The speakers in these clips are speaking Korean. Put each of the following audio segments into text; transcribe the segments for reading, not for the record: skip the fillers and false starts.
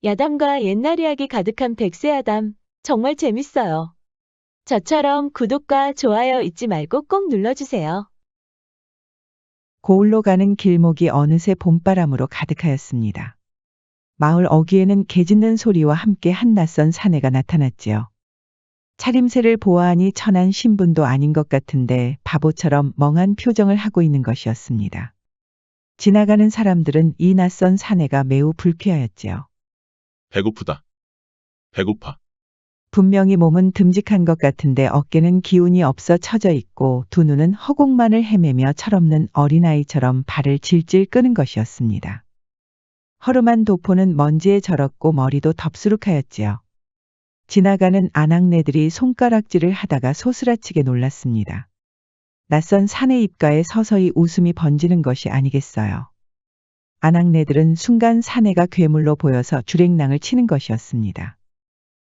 야담과 옛날 이야기 가득한 백세야담. 정말 재밌어요. 저처럼 구독과 좋아요 잊지 말고 꼭 눌러주세요. 고을로 가는 길목이 어느새 봄바람으로 가득하였습니다. 마을 어귀에는 개 짖는 소리와 함께 한 낯선 사내가 나타났지요. 차림새를 보아하니 천한 신분도 아닌 것 같은데 바보처럼 멍한 표정을 하고 있는 것이었습니다. 지나가는 사람들은 이 낯선 사내가 매우 불쾌하였지요. 배고프다. 배고파. 분명히 몸은 듬직한 것 같은데 어깨는 기운이 없어 처져 있고 두 눈은 허공만을 헤매며 철없는 어린아이처럼 발을 질질 끄는 것이었습니다. 허름한 도포는 먼지에 절었고 머리도 덥수룩하였지요. 지나가는 아낙네들이 손가락질을 하다가 소스라치게 놀랐습니다. 낯선 사내 입가에 서서히 웃음이 번지는 것이 아니겠어요. 아낙네들은 순간 사내가 괴물로 보여서 주랭랑을 치는 것이었습니다.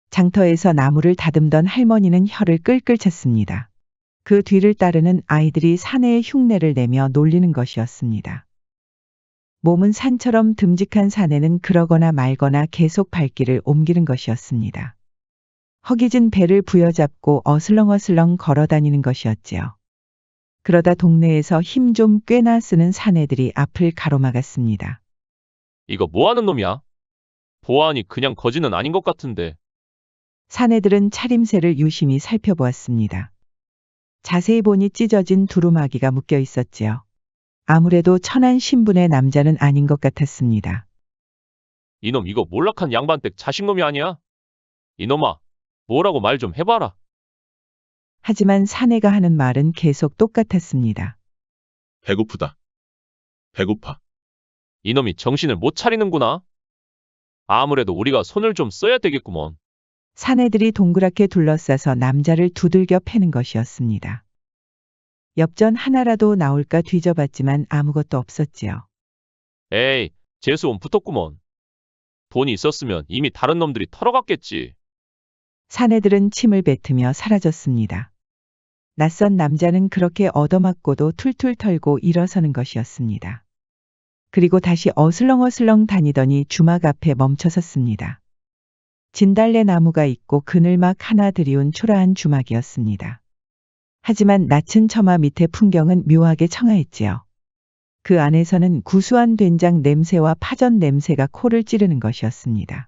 장터에서 나무를 다듬던 할머니는 혀를 끌끌 찼습니다. 그 뒤를 따르는 아이들이 사내의 흉내를 내며 놀리는 것이었습니다. 몸은 산처럼 듬직한 사내는 그러거나 말거나 계속 발길을 옮기는 것이었습니다. 허기진 배를 부여잡고 어슬렁어슬렁 걸어다니는 것이었지요. 그러다 동네에서 힘 좀 꽤나 쓰는 사내들이 앞을 가로막았습니다. 이거 뭐 하는 놈이야? 보아하니 그냥 거지는 아닌 것 같은데. 사내들은 차림새를 유심히 살펴보았습니다. 자세히 보니 찢어진 두루마기가 묶여 있었지요. 아무래도 천한 신분의 남자는 아닌 것 같았습니다. 이놈 이거 몰락한 양반댁 자식놈이 아니야? 이놈아, 뭐라고 말 좀 해봐라. 하지만 사내가 하는 말은 계속 똑같았습니다. 배고프다. 배고파. 이놈이 정신을 못 차리는구나. 아무래도 우리가 손을 좀 써야 되겠구먼. 사내들이 동그랗게 둘러싸서 남자를 두들겨 패는 것이었습니다. 엽전 하나라도 나올까 뒤져봤지만 아무것도 없었지요. 에이, 재수온 붙었구먼. 돈이 있었으면 이미 다른 놈들이 털어갔겠지. 사내들은 침을 뱉으며 사라졌습니다. 낯선 남자는 그렇게 얻어맞고도 툴툴 털고 일어서는 것이었습니다. 그리고 다시 어슬렁어슬렁 다니더니 주막 앞에 멈춰섰습니다. 진달래 나무가 있고 그늘막 하나 들이운 초라한 주막이었습니다. 하지만 낮은 처마 밑의 풍경은 묘하게 청아했지요. 그 안에서는 구수한 된장 냄새와 파전 냄새가 코를 찌르는 것이었습니다.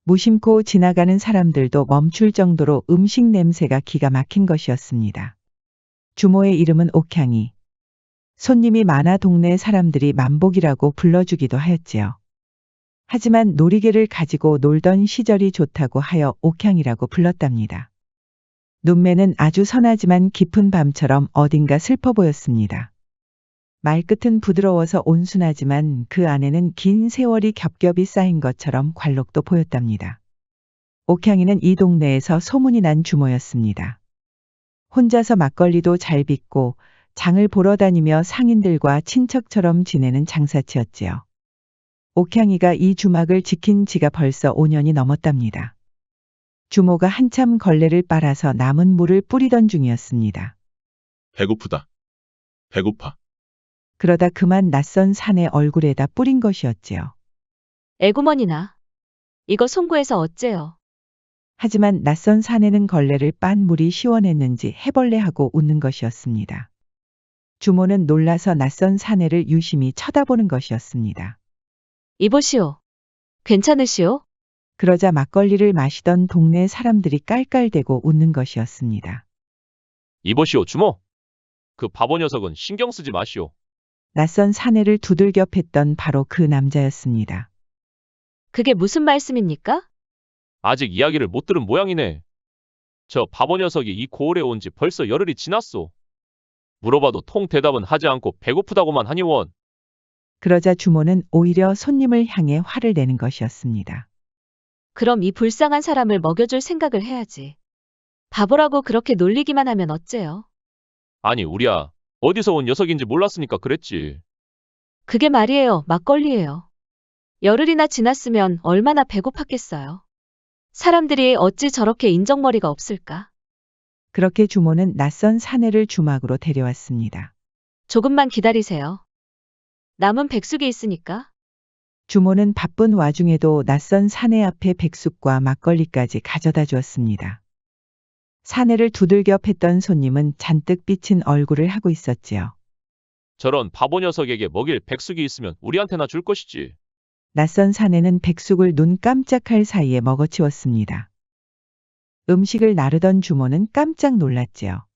무심코 지나가는 사람들도 멈출 정도로 음식 냄새가 기가 막힌 것이었습니다. 주모의 이름은 옥향이. 손님이 많아 동네 사람들이 만복이라고 불러주기도 하였지요. 하지만 놀이개를 가지고 놀던 시절이 좋다고 하여 옥향이라고 불렀답니다. 눈매는 아주 선하지만 깊은 밤처럼 어딘가 슬퍼 보였습니다. 말끝은 부드러워서 온순하지만 그 안에는 긴 세월이 겹겹이 쌓인 것처럼 관록도 보였답니다. 옥향이는 이 동네에서 소문이 난 주모였습니다. 혼자서 막걸리도 잘 빚고 장을 보러 다니며 상인들과 친척처럼 지내는 장사치였지요. 옥향이가 이 주막을 지킨 지가 벌써 5년이 넘었답니다. 주모가 한참 걸레를 빨아서 남은 물을 뿌리던 중이었습니다. 배고프다. 배고파. 그러다 그만 낯선 산의 얼굴에다 뿌린 것이었지요. 에구머니나. 이거 송구해서 어째요? 하지만 낯선 산에는 걸레를 빤 물이 시원했는지 해벌레하고 웃는 것이었습니다. 주모는 놀라서 낯선 사내를 유심히 쳐다보는 것이었습니다. 이보시오. 괜찮으시오? 그러자 막걸리를 마시던 동네 사람들이 깔깔대고 웃는 것이었습니다. 이보시오, 주모. 그 바보 녀석은 신경 쓰지 마시오. 낯선 사내를 두들겨 팼던 바로 그 남자였습니다. 그게 무슨 말씀입니까? 아직 이야기를 못 들은 모양이네. 저 바보 녀석이 이 고을에 온 지 벌써 열흘이 지났소. 물어봐도 통 대답은 하지 않고 배고프다고만 하니원. 그러자 주모는 오히려 손님을 향해 화를 내는 것이었습니다. 그럼 이 불쌍한 사람을 먹여줄 생각을 해야지. 바보라고 그렇게 놀리기만 하면 어째요? 아니, 우리야. 어디서 온 녀석인지 몰랐으니까 그랬지. 그게 말이에요. 막걸리예요. 열흘이나 지났으면 얼마나 배고팠겠어요. 사람들이 어찌 저렇게 인정머리가 없을까? 그렇게 주모는 낯선 사내를 주막으로 데려왔습니다. 조금만 기다리세요. 남은 백숙이 있으니까. 주모는 바쁜 와중에도 낯선 사내 앞에 백숙과 막걸리까지 가져다 주었습니다. 사내를 두들겨 팼던 손님은 잔뜩 삐친 얼굴을 하고 있었지요. 저런 바보 녀석에게 먹일 백숙이 있으면 우리한테나 줄 것이지. 낯선 사내는 백숙을 눈 깜짝할 사이에 먹어치웠습니다. 음식을 나르던 주모는 깜짝 놀랐지요.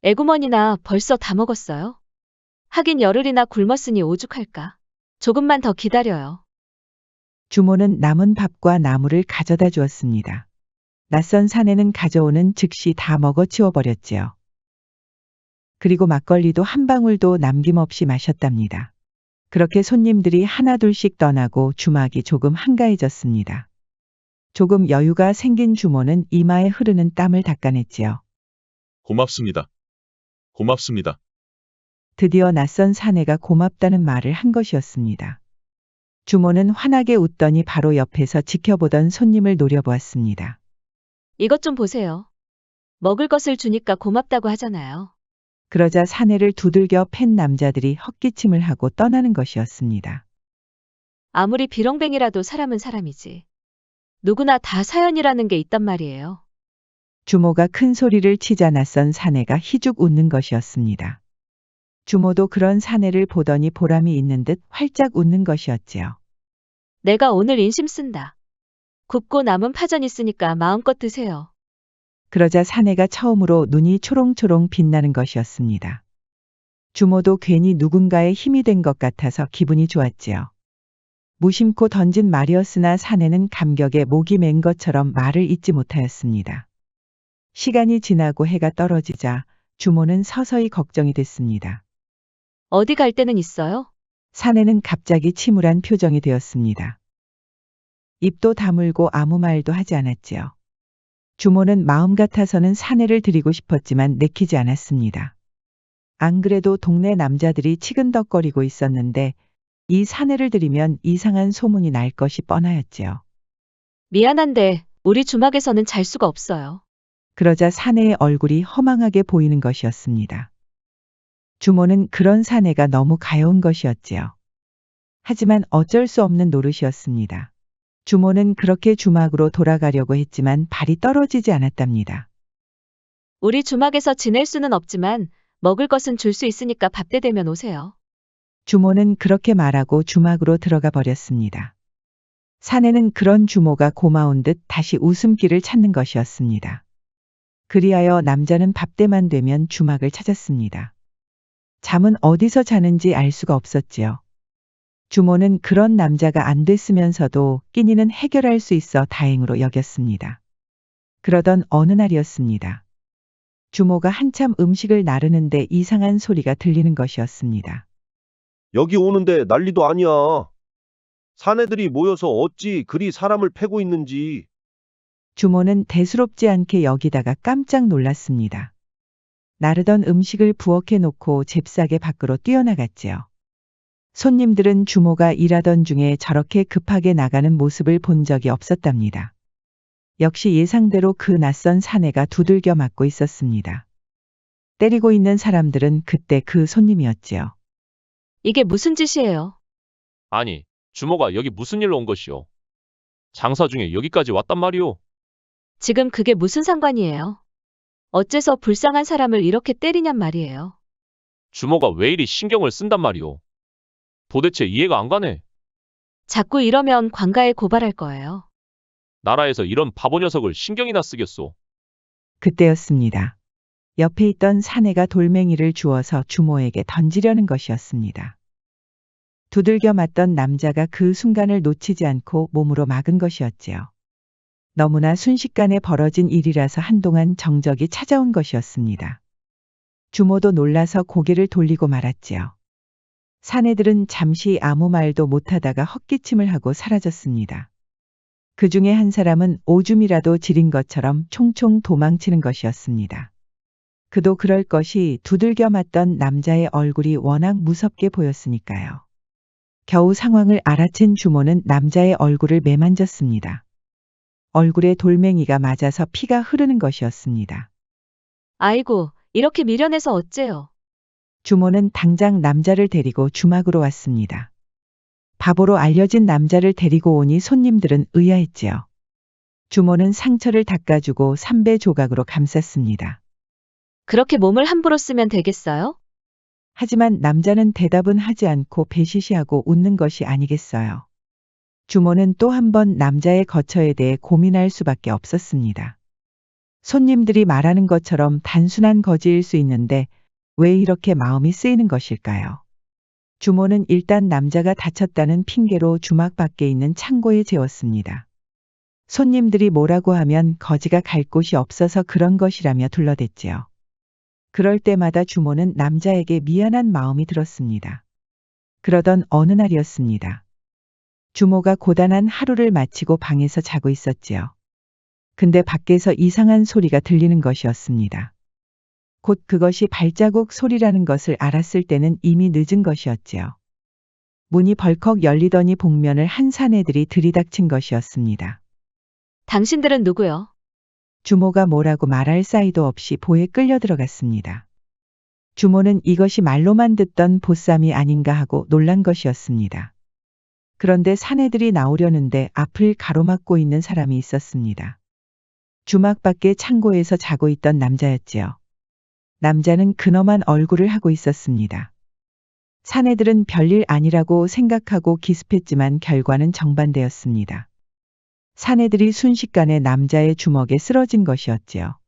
에구머니나 벌써 다 먹었어요? 하긴 열흘이나 굶었으니 오죽할까. 조금만 더 기다려요. 주모는 남은 밥과 나물을 가져다 주었습니다. 낯선 사내는 가져오는 즉시 다 먹어치워 버렸지요. 그리고 막걸리도 한 방울도 남김없이 마셨답니다. 그렇게 손님들이 하나둘씩 떠나고 주막이 조금 한가해졌습니다. 조금 여유가 생긴 주모는 이마에 흐르는 땀을 닦아냈지요. 고맙습니다. 고맙습니다. 드디어 낯선 사내가 고맙다는 말을 한 것이었습니다. 주모는 환하게 웃더니 바로 옆에서 지켜보던 손님을 노려보았습니다. 이것 좀 보세요. 먹을 것을 주니까 고맙다고 하잖아요. 그러자 사내를 두들겨 팬 남자들이 헛기침을 하고 떠나는 것이었습니다. 아무리 비렁뱅이라도 사람은 사람이지. 누구나 다 사연이라는 게 있단 말이에요. 주모가 큰 소리를 치자 낯선 사내가 희죽 웃는 것이었습니다. 주모도 그런 사내를 보더니 보람이 있는 듯 활짝 웃는 것이었지요. 내가 오늘 인심 쓴다. 굽고 남은 파전 있으니까 마음껏 드세요. 그러자 사내가 처음으로 눈이 초롱초롱 빛나는 것이었습니다. 주모도 괜히 누군가의 힘이 된 것 같아서 기분이 좋았지요. 무심코 던진 말이었으나 사내는 감격에 목이 맨 것처럼 말을 잇지 못하였습니다. 시간이 지나고 해가 떨어지자 주모는 서서히 걱정이 됐습니다. 어디 갈 데는 있어요? 사내는 갑자기 침울한 표정이 되었습니다. 입도 다물고 아무 말도 하지 않았지요. 주모는 마음 같아서는 사내를 드리고 싶었지만 내키지 않았습니다. 안 그래도 동네 남자들이 치근덕거리고 있었는데 이 사내를 드리면 이상한 소문이 날 것이 뻔하였지요. 미안한데 우리 주막에서는 잘 수가 없어요. 그러자 사내의 얼굴이 허망하게 보이는 것이었습니다. 주모는 그런 사내가 너무 가여운 것이었지요. 하지만 어쩔 수 없는 노릇이었습니다. 주모는 그렇게 주막으로 돌아가려고 했지만 발이 떨어지지 않았답니다. 우리 주막에서 지낼 수는 없지만 먹을 것은 줄 수 있으니까 밥 때 되면 오세요. 주모는 그렇게 말하고 주막으로 들어가 버렸습니다. 사내는 그런 주모가 고마운 듯 다시 웃음기를 찾는 것이었습니다. 그리하여 남자는 밥때만 되면 주막을 찾았습니다. 잠은 어디서 자는지 알 수가 없었지요. 주모는 그런 남자가 안 됐으면서도 끼니는 해결할 수 있어 다행으로 여겼습니다. 그러던 어느 날이었습니다. 주모가 한참 음식을 나르는데 이상한 소리가 들리는 것이었습니다. 여기 오는데 난리도 아니야. 사내들이 모여서 어찌 그리 사람을 패고 있는지. 주모는 대수롭지 않게 여기다가 깜짝 놀랐습니다. 나르던 음식을 부엌에 놓고 잽싸게 밖으로 뛰어나갔지요. 손님들은 주모가 일하던 중에 저렇게 급하게 나가는 모습을 본 적이 없었답니다. 역시 예상대로 그 낯선 사내가 두들겨 맞고 있었습니다. 때리고 있는 사람들은 그때 그 손님이었지요. 이게 무슨 짓이에요? 아니, 주모가 여기 무슨 일로 온 것이오? 장사 중에 여기까지 왔단 말이오. 지금 그게 무슨 상관이에요? 어째서 불쌍한 사람을 이렇게 때리냔 말이에요. 주모가 왜 이리 신경을 쓴단 말이오. 도대체 이해가 안 가네. 자꾸 이러면 관가에 고발할 거예요. 나라에서 이런 바보 녀석을 신경이나 쓰겠소. 그때였습니다. 옆에 있던 사내가 돌멩이를 주워서 주모에게 던지려는 것이었습니다. 두들겨 맞던 남자가 그 순간을 놓치지 않고 몸으로 막은 것이었지요. 너무나 순식간에 벌어진 일이라서 한동안 정적이 찾아온 것이었습니다. 주모도 놀라서 고개를 돌리고 말았지요. 사내들은 잠시 아무 말도 못하다가 헛기침을 하고 사라졌습니다. 그 중에 한 사람은 오줌이라도 지린 것처럼 총총 도망치는 것이었습니다. 그도 그럴 것이 두들겨 맞던 남자의 얼굴이 워낙 무섭게 보였으니까요. 겨우 상황을 알아챈 주모는 남자의 얼굴을 매만졌습니다. 얼굴에 돌멩이가 맞아서 피가 흐르는 것이었습니다. 아이고, 이렇게 미련해서 어째요? 주모는 당장 남자를 데리고 주막으로 왔습니다. 바보로 알려진 남자를 데리고 오니 손님들은 의아했지요. 주모는 상처를 닦아주고 삼배 조각으로 감쌌습니다. 그렇게 몸을 함부로 쓰면 되겠어요? 하지만 남자는 대답은 하지 않고 배시시하고 웃는 것이 아니겠어요. 주모는 또 한 번 남자의 거처에 대해 고민할 수밖에 없었습니다. 손님들이 말하는 것처럼 단순한 거지일 수 있는데 왜 이렇게 마음이 쓰이는 것일까요? 주모는 일단 남자가 다쳤다는 핑계로 주막 밖에 있는 창고에 재웠습니다. 손님들이 뭐라고 하면 거지가 갈 곳이 없어서 그런 것이라며 둘러댔지요. 그럴 때마다 주모는 남자에게 미안한 마음이 들었습니다. 그러던 어느 날이었습니다. 주모가 고단한 하루를 마치고 방에서 자고 있었지요. 근데 밖에서 이상한 소리가 들리는 것이었습니다. 곧 그것이 발자국 소리라는 것을 알았을 때는 이미 늦은 것이었지요. 문이 벌컥 열리더니 복면을 한 사내들이 들이닥친 것이었습니다. 당신들은 누구요? 주모가 뭐라고 말할 사이도 없이 보에 끌려 들어갔습니다. 주모는 이것이 말로만 듣던 보쌈이 아닌가 하고 놀란 것이었습니다. 그런데 사내들이 나오려는데 앞을 가로막고 있는 사람이 있었습니다. 주막 밖에 창고에서 자고 있던 남자였지요. 남자는 근엄한 얼굴을 하고 있었습니다. 사내들은 별일 아니라고 생각하고 기습했지만 결과는 정반대였습니다. 사내들이 순식간에 남자의 주먹에 쓰러진 것이었지요.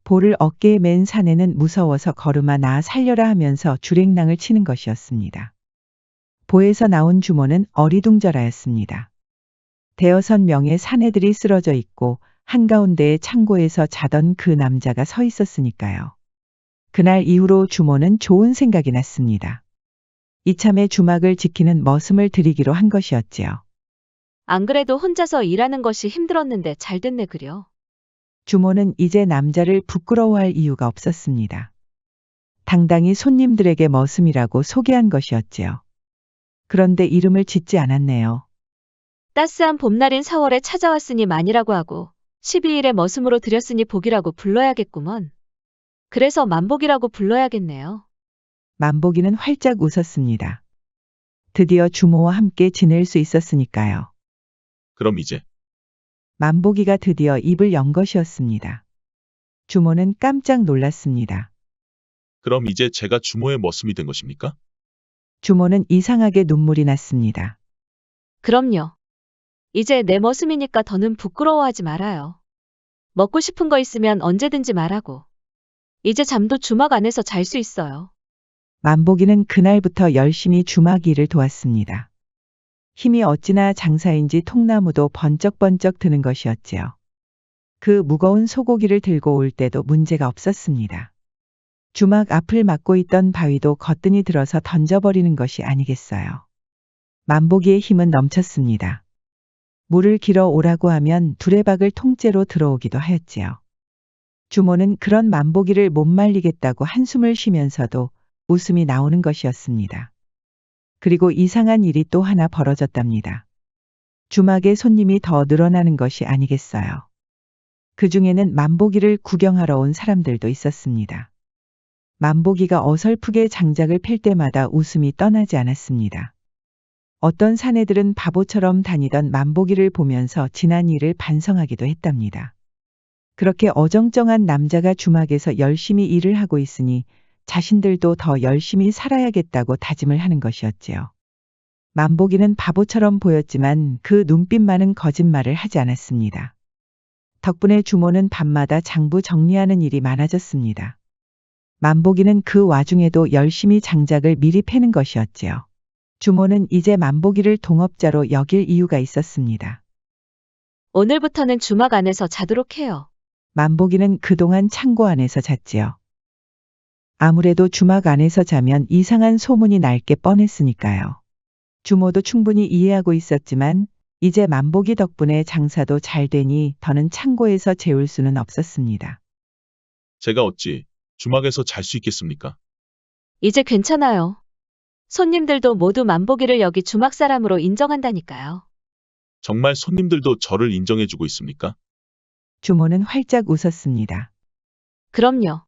볼을 어깨에 맨 사내는 무서워서 걸음아 나 살려라 하면서 주랭랑을 치는 것이었습니다. 보에서 나온 주모는 어리둥절하였습니다. 대여섯 명의 사내들이 쓰러져 있고 한가운데의 창고에서 자던 그 남자가 서 있었으니까요. 그날 이후로 주모는 좋은 생각이 났습니다. 이참에 주막을 지키는 머슴을 들이기로 한 것이었지요. 안 그래도 혼자서 일하는 것이 힘들었는데 잘 됐네 그려. 주모는 이제 남자를 부끄러워할 이유가 없었습니다. 당당히 손님들에게 머슴이라고 소개한 것이었지요. 그런데 이름을 짓지 않았네요. 따스한 봄날인 4월에 찾아왔으니 만이라고 하고 12일에 머슴으로 들였으니 복이라고 불러야겠구먼. 그래서 만복이라고 불러야겠네요. 만복이는 활짝 웃었습니다. 드디어 주모와 함께 지낼 수 있었으니까요. 그럼 이제 만복이가 드디어 입을 연 것이었습니다. 주모는 깜짝 놀랐습니다. 그럼 이제 제가 주모의 머슴이 된 것입니까? 주모는 이상하게 눈물이 났습니다. 그럼요. 이제 내 머슴이니까 더는 부끄러워하지 말아요. 먹고 싶은 거 있으면 언제든지 말하고. 이제 잠도 주막 안에서 잘 수 있어요. 만복이는 그날부터 열심히 주막 일을 도왔습니다. 힘이 어찌나 장사인지 통나무도 번쩍번쩍 드는 것이었지요. 그 무거운 소고기를 들고 올 때도 문제가 없었습니다. 주막 앞을 막고 있던 바위도 거뜬히 들어서 던져버리는 것이 아니겠어요. 만복이의 힘은 넘쳤습니다. 물을 길어 오라고 하면 두레박을 통째로 들어오기도 하였지요. 주모는 그런 만복이를 못 말리겠다고 한숨을 쉬면서도 웃음이 나오는 것이었습니다. 그리고 이상한 일이 또 하나 벌어졌답니다. 주막에 손님이 더 늘어나는 것이 아니겠어요. 그 중에는 만복이를 구경하러 온 사람들도 있었습니다. 만복이가 어설프게 장작을 팰 때마다 웃음이 떠나지 않았습니다. 어떤 사내들은 바보처럼 다니던 만복이를 보면서 지난 일을 반성하기도 했답니다. 그렇게 어정쩡한 남자가 주막에서 열심히 일을 하고 있으니 자신들도 더 열심히 살아야겠다고 다짐을 하는 것이었지요. 만복이는 바보처럼 보였지만 그 눈빛만은 거짓말을 하지 않았습니다. 덕분에 주모는 밤마다 장부 정리하는 일이 많아졌습니다. 만복이는 그 와중에도 열심히 장작을 미리 패는 것이었지요. 주모는 이제 만복이를 동업자로 여길 이유가 있었습니다. 오늘부터는 주막 안에서 자도록 해요. 만복이는 그동안 창고 안에서 잤지요. 아무래도 주막 안에서 자면 이상한 소문이 날 게 뻔했으니까요. 주모도 충분히 이해하고 있었지만 이제 만복이 덕분에 장사도 잘 되니 더는 창고에서 재울 수는 없었습니다. 제가 어찌 주막에서 잘 수 있겠습니까? 이제 괜찮아요. 손님들도 모두 만복이를 여기 주막 사람으로 인정한다니까요. 정말 손님들도 저를 인정해주고 있습니까? 주모는 활짝 웃었습니다. 그럼요.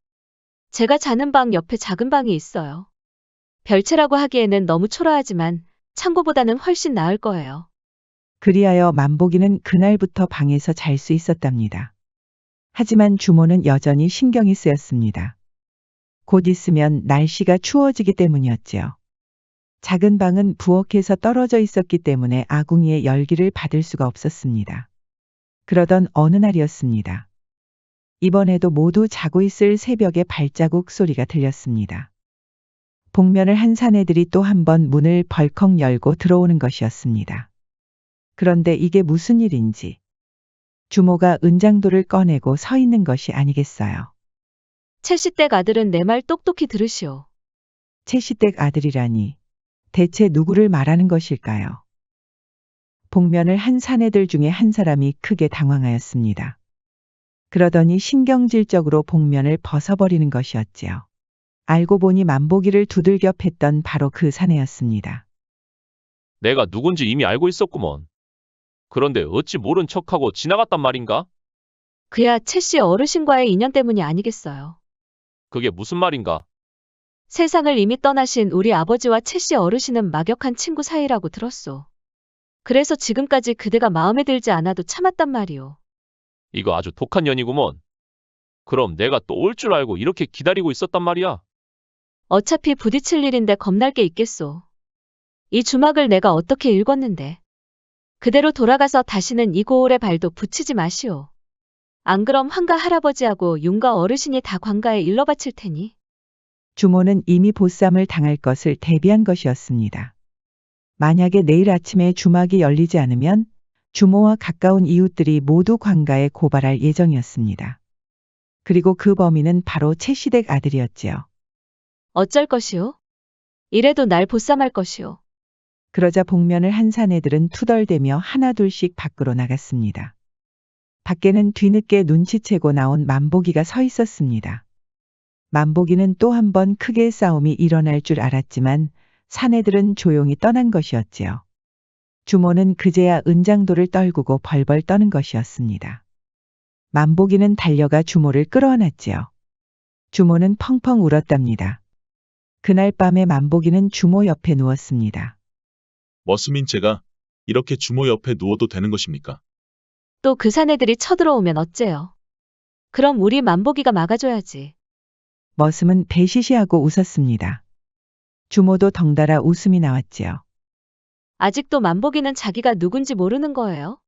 제가 자는 방 옆에 작은 방이 있어요. 별채라고 하기에는 너무 초라하지만 창고보다는 훨씬 나을 거예요. 그리하여 만복이는 그날부터 방에서 잘 수 있었답니다. 하지만 주모는 여전히 신경이 쓰였습니다. 곧 있으면 날씨가 추워지기 때문이었지요. 작은 방은 부엌에서 떨어져 있었기 때문에 아궁이의 열기를 받을 수가 없었습니다. 그러던 어느 날이었습니다. 이번에도 모두 자고 있을 새벽에 발자국 소리가 들렸습니다. 복면을 한 사내들이 또 한 번 문을 벌컥 열고 들어오는 것이었습니다. 그런데 이게 무슨 일인지 주모가 은장도를 꺼내고 서 있는 것이 아니겠어요. 채씨댁 아들은 내 말 똑똑히 들으시오. 채씨댁 아들이라니 대체 누구를 말하는 것일까요? 복면을 한 사내들 중에 한 사람이 크게 당황하였습니다. 그러더니 신경질적으로 복면을 벗어버리는 것이었지요. 알고 보니 만보기를 두들겨 팼던 바로 그 사내였습니다. 내가 누군지 이미 알고 있었구먼. 그런데 어찌 모른 척하고 지나갔단 말인가? 그야 채씨 어르신과의 인연 때문이 아니겠어요. 그게 무슨 말인가? 세상을 이미 떠나신 우리 아버지와 채씨 어르신은 막역한 친구 사이라고 들었소. 그래서 지금까지 그대가 마음에 들지 않아도 참았단 말이오. 이거 아주 독한 년이구먼. 그럼 내가 또 올 줄 알고 이렇게 기다리고 있었단 말이야. 어차피 부딪힐 일인데 겁날 게 있겠소. 이 주막을 내가 어떻게 읽었는데. 그대로 돌아가서 다시는 이 고을에 발도 붙이지 마시오. 안 그럼 황가 할아버지하고 윤가 어르신이 다 관가에 일러 바칠 테니. 주모는 이미 보쌈을 당할 것을 대비한 것이었습니다. 만약에 내일 아침에 주막이 열리지 않으면 주모와 가까운 이웃들이 모두 관가에 고발할 예정이었습니다. 그리고 그 범인은 바로 채시댁 아들이었지요. 어쩔 것이오? 이래도 날 보쌈할 것이오. 그러자 복면을 한 사내들은 투덜대며 하나둘씩 밖으로 나갔습니다. 밖에는 뒤늦게 눈치채고 나온 만보기가 서 있었습니다. 만보기는 또 한 번 크게 싸움이 일어날 줄 알았지만 사내들은 조용히 떠난 것이었지요. 주모는 그제야 은장도를 떨구고 벌벌 떠는 것이었습니다. 만보기는 달려가 주모를 끌어안았지요. 주모는 펑펑 울었답니다. 그날 밤에 만보기는 주모 옆에 누웠습니다. 머스민 제가 이렇게 주모 옆에 누워도 되는 것입니까? 또 그 사내들이 쳐들어오면 어째요? 그럼 우리 만보기가 막아줘야지. 머슴은 배시시하고 웃었습니다. 주모도 덩달아 웃음이 나왔지요. 아직도 만보기는 자기가 누군지 모르는 거예요?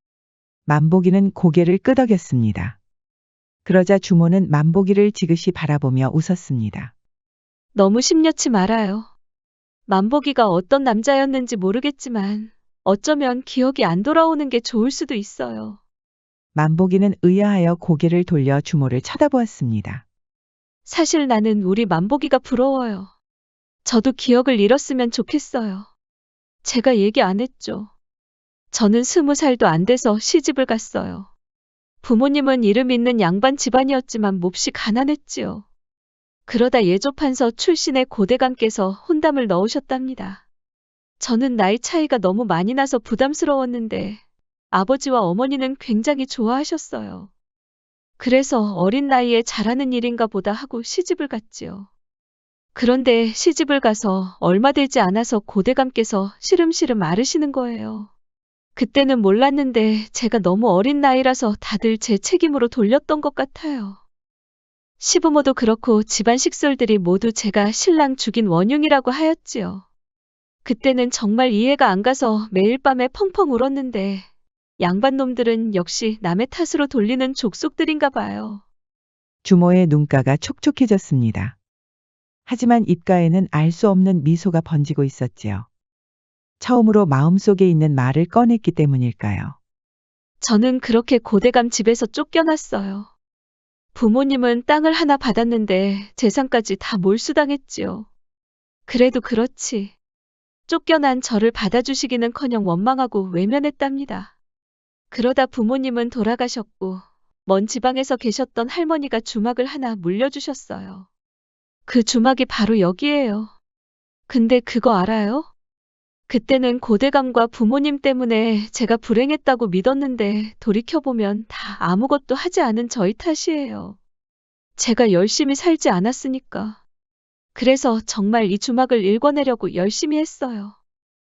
만보기는 고개를 끄덕였습니다. 그러자 주모는 만보기를 지그시 바라보며 웃었습니다. 너무 심려치 말아요. 만보기가 어떤 남자였는지 모르겠지만 어쩌면 기억이 안 돌아오는 게 좋을 수도 있어요. 만보기는 의아하여 고개를 돌려 주모를 쳐다보았습니다. 사실 나는 우리 만보기가 부러워요. 저도 기억을 잃었으면 좋겠어요. 제가 얘기 안 했죠. 저는 20살도 안 돼서 시집을 갔어요. 부모님은 이름 있는 양반 집안이었지만 몹시 가난했지요. 그러다 예조판서 출신의 고대감께서 혼담을 넣으셨답니다. 저는 나이 차이가 너무 많이 나서 부담스러웠는데 아버지와 어머니는 굉장히 좋아하셨어요. 그래서 어린 나이에 잘하는 일인가 보다 하고 시집을 갔지요. 그런데 시집을 가서 얼마 되지 않아서 고대감께서 시름시름 앓으시는 거예요. 그때는 몰랐는데 제가 너무 어린 나이라서 다들 제 책임으로 돌렸던 것 같아요. 시부모도 그렇고 집안 식솔들이 모두 제가 신랑 죽인 원흉이라고 하였지요. 그때는 정말 이해가 안 가서 매일 밤에 펑펑 울었는데 양반놈들은 역시 남의 탓으로 돌리는 족속들인가 봐요. 주모의 눈가가 촉촉해졌습니다. 하지만 입가에는 알 수 없는 미소가 번지고 있었지요. 처음으로 마음속에 있는 말을 꺼냈기 때문일까요? 저는 그렇게 고대감 집에서 쫓겨났어요. 부모님은 땅을 하나 받았는데 재산까지 다 몰수당했지요. 그래도 그렇지. 쫓겨난 저를 받아주시기는커녕 원망하고 외면했답니다. 그러다 부모님은 돌아가셨고 먼 지방에서 계셨던 할머니가 주막을 하나 물려주셨어요. 그 주막이 바로 여기예요. 근데 그거 알아요? 그때는 고대감과 부모님 때문에 제가 불행했다고 믿었는데 돌이켜보면 다 아무것도 하지 않은 저희 탓이에요. 제가 열심히 살지 않았으니까. 그래서 정말 이 주막을 일궈내려고 열심히 했어요.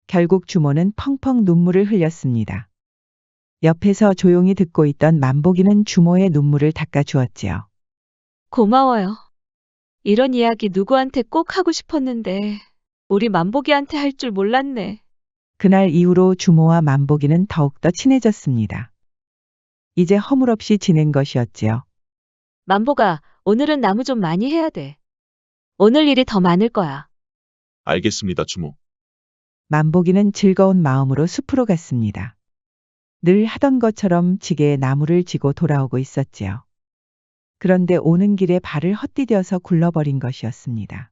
결국 주모는 펑펑 눈물을 흘렸습니다. 옆에서 조용히 듣고 있던 만복이는 주모의 눈물을 닦아주었지요. 고마워요. 이런 이야기 누구한테 꼭 하고 싶었는데 우리 만복이한테 할 줄 몰랐네. 그날 이후로 주모와 만복이는 더욱더 친해졌습니다. 이제 허물없이 지낸 것이었지요. 만복아, 오늘은 나무 좀 많이 해야 돼. 오늘 일이 더 많을 거야. 알겠습니다, 주모. 만복이는 즐거운 마음으로 숲으로 갔습니다. 늘 하던 것처럼 지게에 나무를 지고 돌아오고 있었지요. 그런데 오는 길에 발을 헛디뎌서 굴러버린 것이었습니다.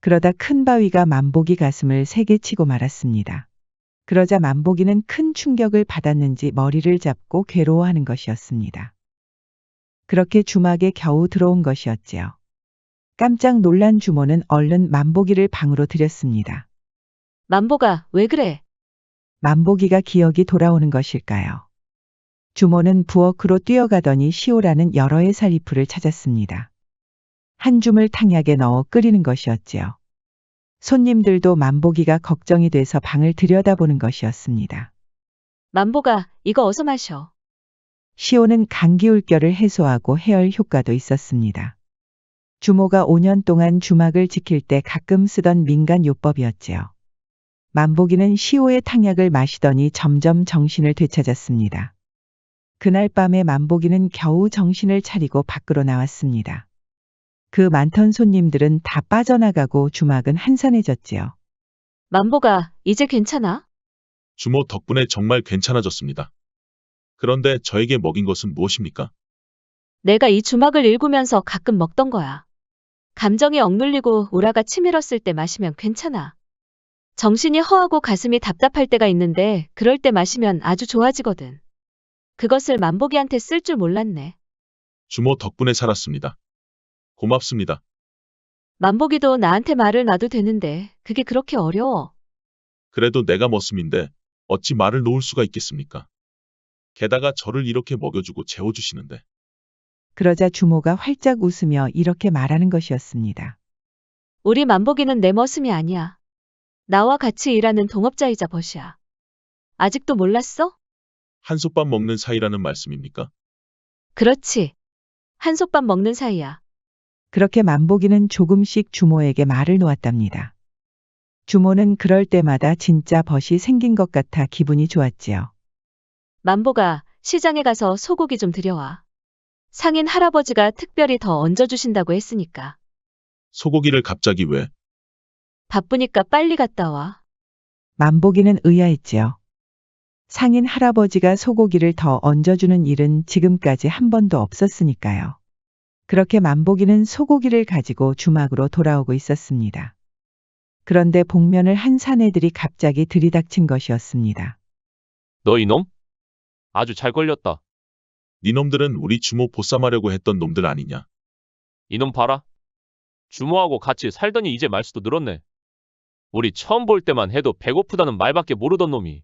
그러다 큰 바위가 만복이 가슴을 세게 치고 말았습니다. 그러자 만복이는 큰 충격을 받았는지 머리를 잡고 괴로워하는 것이었습니다. 그렇게 주막에 겨우 들어온 것이었지요. 깜짝 놀란 주모는 얼른 만복이를 방으로 들였습니다. 만복아, 왜 그래? 만복이가 기억이 돌아오는 것일까요? 주모는 부엌으로 뛰어가더니 시오라는 여러 의 살리풀을 찾았습니다. 한 줌을 탕약에 넣어 끓이는 것이었지요. 손님들도 만복이가 걱정이 돼서 방을 들여다보는 것이었습니다. 만복아, 이거 어서 마셔. 시오는 감기울결을 해소하고 해열 효과도 있었습니다. 주모가 5년 동안 주막을 지킬 때 가끔 쓰던 민간 요법이었지요. 만복이는 시오의 탕약을 마시더니 점점 정신을 되찾았습니다. 그날 밤에 만복이는 겨우 정신을 차리고 밖으로 나왔습니다. 그 많던 손님들은 다 빠져나가고 주막은 한산해졌지요. 만복아, 이제 괜찮아? 주모 덕분에 정말 괜찮아졌습니다. 그런데 저에게 먹인 것은 무엇입니까? 내가 이 주막을 일구면서 가끔 먹던 거야. 감정이 억눌리고 우라가 치밀었을 때 마시면 괜찮아. 정신이 허하고 가슴이 답답할 때가 있는데 그럴 때 마시면 아주 좋아지거든. 그것을 만복이한테 쓸 줄 몰랐네. 주모 덕분에 살았습니다. 고맙습니다. 만복이도 나한테 말을 놔도 되는데 그게 그렇게 어려워. 그래도 내가 머슴인데 어찌 말을 놓을 수가 있겠습니까? 게다가 저를 이렇게 먹여주고 재워주시는데. 그러자 주모가 활짝 웃으며 이렇게 말하는 것이었습니다. 우리 만복이는 내 머슴이 아니야. 나와 같이 일하는 동업자이자 벗이야. 아직도 몰랐어? 한솥밥 먹는 사이라는 말씀입니까? 그렇지. 한솥밥 먹는 사이야. 그렇게 만복이는 조금씩 주모에게 말을 놓았답니다. 주모는 그럴 때마다 진짜 벗이 생긴 것 같아 기분이 좋았지요. 만복아, 시장에 가서 소고기 좀 들여와. 상인 할아버지가 특별히 더 얹어주신다고 했으니까. 소고기를 갑자기 왜? 바쁘니까 빨리 갔다 와. 만복이는 의아했지요. 상인 할아버지가 소고기를 더 얹어주는 일은 지금까지 한 번도 없었으니까요. 그렇게 만복이는 소고기를 가지고 주막으로 돌아오고 있었습니다. 그런데 복면을 한 사내들이 갑자기 들이닥친 것이었습니다. 너 이놈? 아주 잘 걸렸다. 니놈들은 우리 주모 보쌈하려고 했던 놈들 아니냐? 이놈 봐라. 주모하고 같이 살더니 이제 말수도 늘었네. 우리 처음 볼 때만 해도 배고프다는 말밖에 모르던 놈이.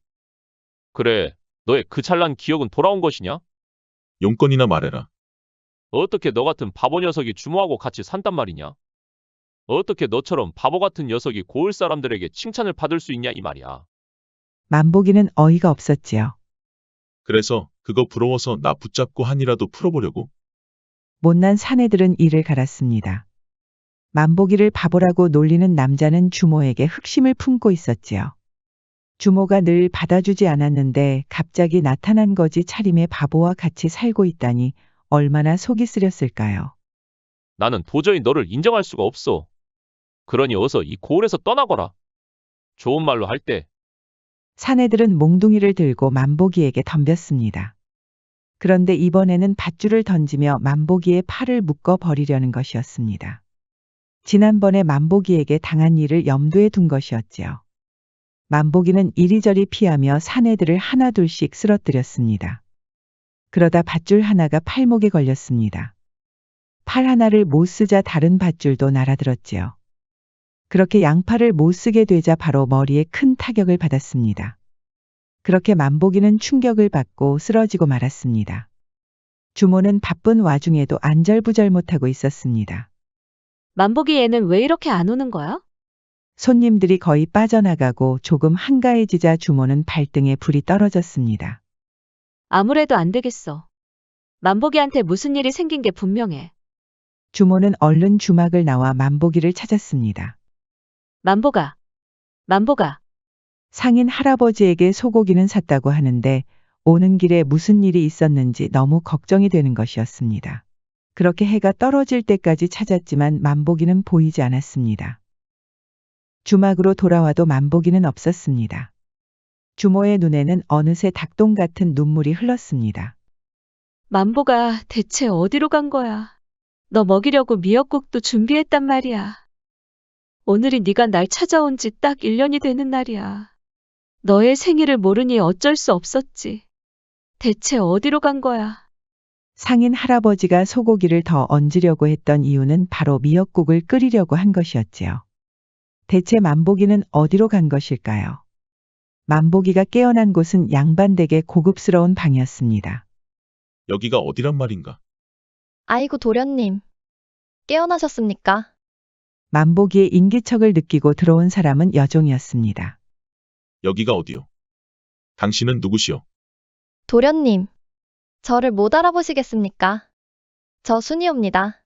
그래, 너의 그 찰난 기억은 돌아온 것이냐? 용건이나 말해라. 어떻게 너 같은 바보 녀석이 주모하고 같이 산단 말이냐? 어떻게 너처럼 바보 같은 녀석이 고을 사람들에게 칭찬을 받을 수 있냐 이 말이야. 만복이는 어이가 없었지요. 그래서 그거 부러워서 나 붙잡고 한이라도 풀어보려고? 못난 사내들은 이를 갈았습니다. 만복이를 바보라고 놀리는 남자는 주모에게 흑심을 품고 있었지요. 주모가 늘 받아주지 않았는데 갑자기 나타난 거지 차림의 바보와 같이 살고 있다니 얼마나 속이 쓰렸을까요? 나는 도저히 너를 인정할 수가 없어. 그러니 어서 이 고을에서 떠나거라. 좋은 말로 할 때 사내들은 몽둥이를 들고 만복이에게 덤볐습니다. 그런데 이번에는 밧줄을 던지며 만복이의 팔을 묶어 버리려는 것이었습니다. 지난번에 만복이에게 당한 일을 염두에 둔 것이었지요. 만복이는 이리저리 피하며 사내들을 하나둘씩 쓰러뜨렸습니다. 그러다 밧줄 하나가 팔목에 걸렸습니다. 팔 하나를 못 쓰자 다른 밧줄도 날아들었지요. 그렇게 양팔을 못 쓰게 되자 바로 머리에 큰 타격을 받았습니다. 그렇게 만복이는 충격을 받고 쓰러지고 말았습니다. 주모는 바쁜 와중에도 안절부절 못하고 있었습니다. 만복이 얘는 왜 이렇게 안 오는 거야? 손님들이 거의 빠져나가고 조금 한가해지자 주모는 발등에 불이 떨어졌습니다. 아무래도 안 되겠어. 만복이한테 무슨 일이 생긴 게 분명해. 주모는 얼른 주막을 나와 만복이를 찾았습니다. 만복아. 만복아. 상인 할아버지에게 소고기는 샀다고 하는데 오는 길에 무슨 일이 있었는지 너무 걱정이 되는 것이었습니다. 그렇게 해가 떨어질 때까지 찾았지만 만복이는 보이지 않았습니다. 주막으로 돌아와도 만복이는 없었습니다. 주모의 눈에는 어느새 닭똥 같은 눈물이 흘렀습니다. 만복아, 대체 어디로 간 거야? 너 먹이려고 미역국도 준비했단 말이야. 오늘이 네가 날 찾아온 지 딱 1년이 되는 날이야. 너의 생일을 모르니 어쩔 수 없었지. 대체 어디로 간 거야? 상인 할아버지가 소고기를 더 얹으려고 했던 이유는 바로 미역국을 끓이려고 한 것이었지요. 대체 만복이는 어디로 간 것일까요? 만복이가 깨어난 곳은 양반댁의 고급스러운 방이었습니다. 여기가 어디란 말인가? 아이고 도련님. 깨어나셨습니까? 만복이의 인기척을 느끼고 들어온 사람은 여종이었습니다. 여기가 어디요? 당신은 누구시오? 도련님. 저를 못 알아보시겠습니까? 저 순이옵니다.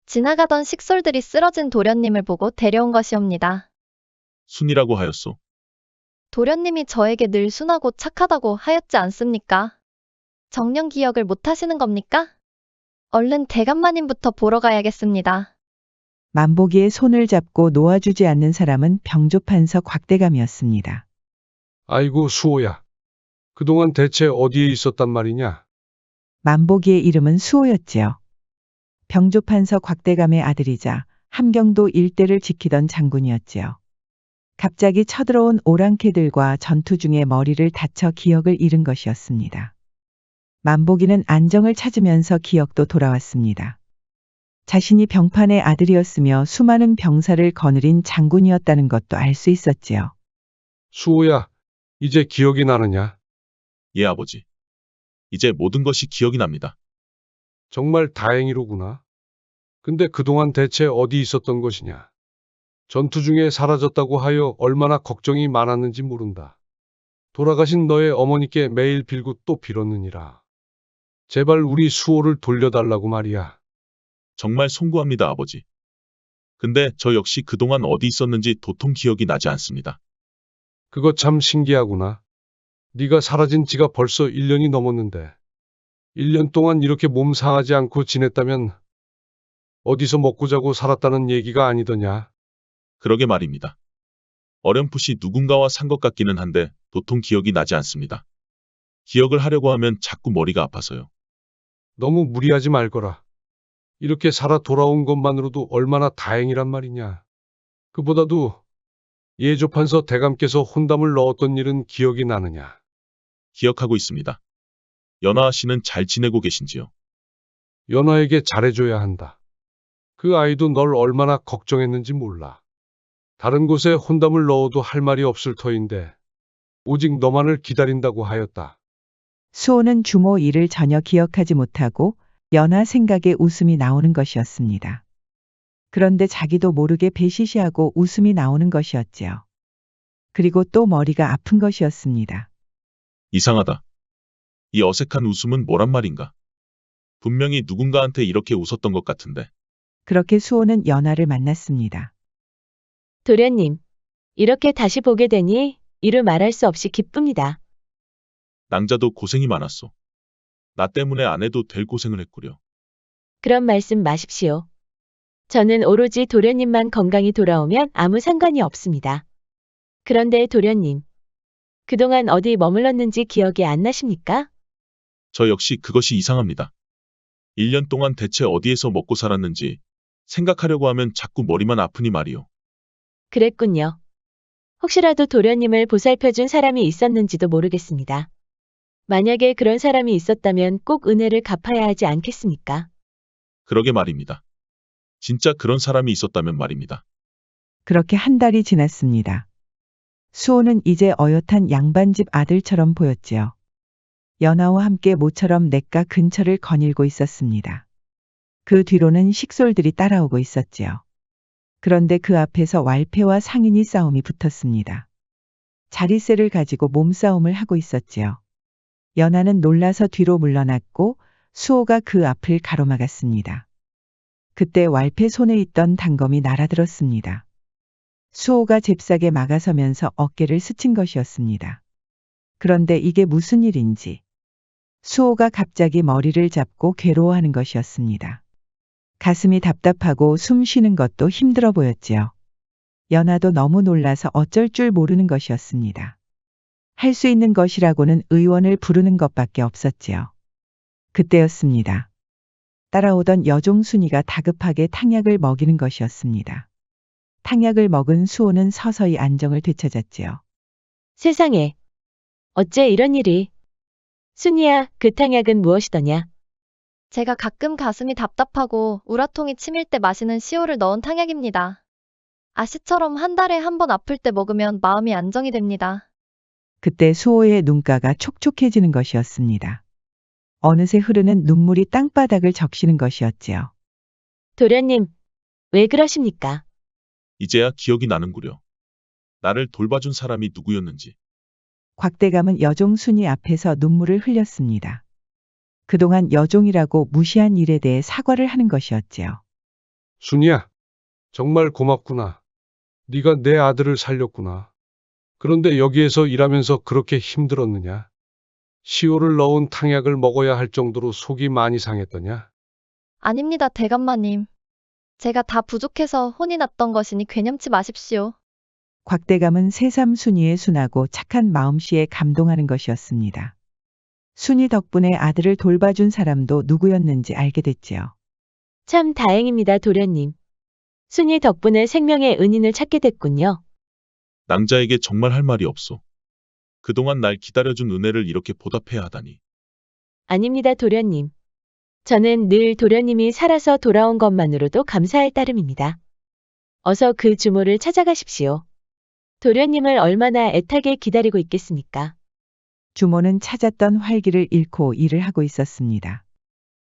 지나가던 식솔들이 쓰러진 도련님을 보고 데려온 것이옵니다. 순이라고 하였소. 도련님이 저에게 늘 순하고 착하다고 하였지 않습니까? 정녕 기억을 못 하시는 겁니까? 얼른 대감마님부터 보러 가야겠습니다. 만복이의 손을 잡고 놓아주지 않는 사람은 병조판서 곽대감이었습니다. 아이고 수호야. 그동안 대체 어디에 있었단 말이냐? 만복이의 이름은 수호였지요. 병조판서 곽대감의 아들이자 함경도 일대를 지키던 장군이었지요. 갑자기 쳐들어온 오랑캐들과 전투 중에 머리를 다쳐 기억을 잃은 것이었습니다. 만복이는 안정을 찾으면서 기억도 돌아왔습니다. 자신이 병판의 아들이었으며 수많은 병사를 거느린 장군이었다는 것도 알 수 있었지요. 수호야, 이제 기억이 나느냐? 예, 아버지. 이제 모든 것이 기억이 납니다. 정말 다행이로구나. 근데 그동안 대체 어디 있었던 것이냐? 전투 중에 사라졌다고 하여 얼마나 걱정이 많았는지 모른다. 돌아가신 너의 어머니께 매일 빌고 또 빌었느니라. 제발 우리 수호를 돌려달라고 말이야. 정말 송구합니다, 아버지. 근데 저 역시 그동안 어디 있었는지 도통 기억이 나지 않습니다. 그거 참 신기하구나. 네가 사라진 지가 벌써 1년이 넘었는데 1년 동안 이렇게 몸 상하지 않고 지냈다면 어디서 먹고 자고 살았다는 얘기가 아니더냐. 그러게 말입니다. 어렴풋이 누군가와 산 것 같기는 한데 도통 기억이 나지 않습니다. 기억을 하려고 하면 자꾸 머리가 아파서요. 너무 무리하지 말거라. 이렇게 살아 돌아온 것만으로도 얼마나 다행이란 말이냐. 그보다도 예조판서 대감께서 혼담을 넣었던 일은 기억이 나느냐. 기억하고 있습니다. 연하아 씨는 잘 지내고 계신지요? 연하에게 잘해줘야 한다. 그 아이도 널 얼마나 걱정했는지 몰라. 다른 곳에 혼담을 넣어도 할 말이 없을 터인데 오직 너만을 기다린다고 하였다. 수호는 주모 일을 전혀 기억하지 못하고 연하 생각에 웃음이 나오는 것이었습니다. 그런데 자기도 모르게 배시시하고 웃음이 나오는 것이었지요. 그리고 또 머리가 아픈 것이었습니다. 이상하다. 이 어색한 웃음은 뭐란 말인가? 분명히 누군가한테 이렇게 웃었던 것 같은데. 그렇게 수호는 연하를 만났습니다. 도련님, 이렇게 다시 보게 되니 이루 말할 수 없이 기쁩니다. 낭자도 고생이 많았소. 나 때문에 안 해도 될 고생을 했구려. 그런 말씀 마십시오. 저는 오로지 도련님만 건강히 돌아오면 아무 상관이 없습니다. 그런데 도련님, 그동안 어디 머물렀는지 기억이 안 나십니까? 저 역시 그것이 이상합니다. 1년 동안 대체 어디에서 먹고 살았는지 생각하려고 하면 자꾸 머리만 아프니 말이오. 그랬군요. 혹시라도 도련님을 보살펴준 사람이 있었는지도 모르겠습니다. 만약에 그런 사람이 있었다면 꼭 은혜를 갚아야 하지 않겠습니까? 그러게 말입니다. 진짜 그런 사람이 있었다면 말입니다. 그렇게 한 달이 지났습니다. 수호는 이제 어엿한 양반집 아들처럼 보였지요. 연하와 함께 모처럼 냇가 근처를 거닐고 있었습니다. 그 뒤로는 식솔들이 따라오고 있었지요. 그런데 그 앞에서 왈패와 상인이 싸움이 붙었습니다. 자리세를 가지고 몸싸움을 하고 있었지요. 연하는 놀라서 뒤로 물러났고 수호가 그 앞을 가로막았습니다. 그때 왈패 손에 있던 단검이 날아들었습니다. 수호가 잽싸게 막아서면서 어깨를 스친 것이었습니다. 그런데 이게 무슨 일인지 수호가 갑자기 머리를 잡고 괴로워하는 것이었습니다. 가슴이 답답하고 숨 쉬는 것도 힘들어 보였지요. 연하도 너무 놀라서 어쩔 줄 모르는 것이었습니다. 할 수 있는 것이라고는 의원을 부르는 것밖에 없었지요. 그때였습니다. 따라오던 여종 순이가 다급하게 탕약을 먹이는 것이었습니다. 탕약을 먹은 수호는 서서히 안정을 되찾았지요. 세상에. 어째 이런 일이. 순이야, 그 탕약은 무엇이더냐? 제가 가끔 가슴이 답답하고 우라통이 치밀 때 마시는 시오를 넣은 탕약입니다. 아시처럼 한 달에 한 번 아플 때 먹으면 마음이 안정이 됩니다. 그때 수호의 눈가가 촉촉해지는 것이었습니다. 어느새 흐르는 눈물이 땅바닥을 적시는 것이었지요. 도련님, 왜 그러십니까? 이제야 기억이 나는구려. 나를 돌봐준 사람이 누구였는지. 곽대감은 여종 순이 앞에서 눈물을 흘렸습니다. 그동안 여종이라고 무시한 일에 대해 사과를 하는 것이었지요. 순이야, 정말 고맙구나. 네가 내 아들을 살렸구나. 그런데 여기에서 일하면서 그렇게 힘들었느냐? 시오를 넣은 탕약을 먹어야 할 정도로 속이 많이 상했더냐? 아닙니다, 대감마님. 제가 다 부족해서 혼이 났던 것이니 괴념치 마십시오. 곽대감은 새삼 순이의 순하고 착한 마음씨에 감동하는 것이었습니다. 순이 덕분에 아들을 돌봐준 사람도 누구였는지 알게 됐지요. 참 다행입니다, 도련님. 순이 덕분에 생명의 은인을 찾게 됐군요. 낭자에게 정말 할 말이 없소. 그동안 날 기다려준 은혜를 이렇게 보답해야 하다니. 아닙니다, 도련님. 저는 늘 도련님이 살아서 돌아온 것만으로도 감사할 따름입니다. 어서 그 주모를 찾아가십시오. 도련님을 얼마나 애타게 기다리고 있겠습니까? 주모는 찾았던 활기를 잃고 일을 하고 있었습니다.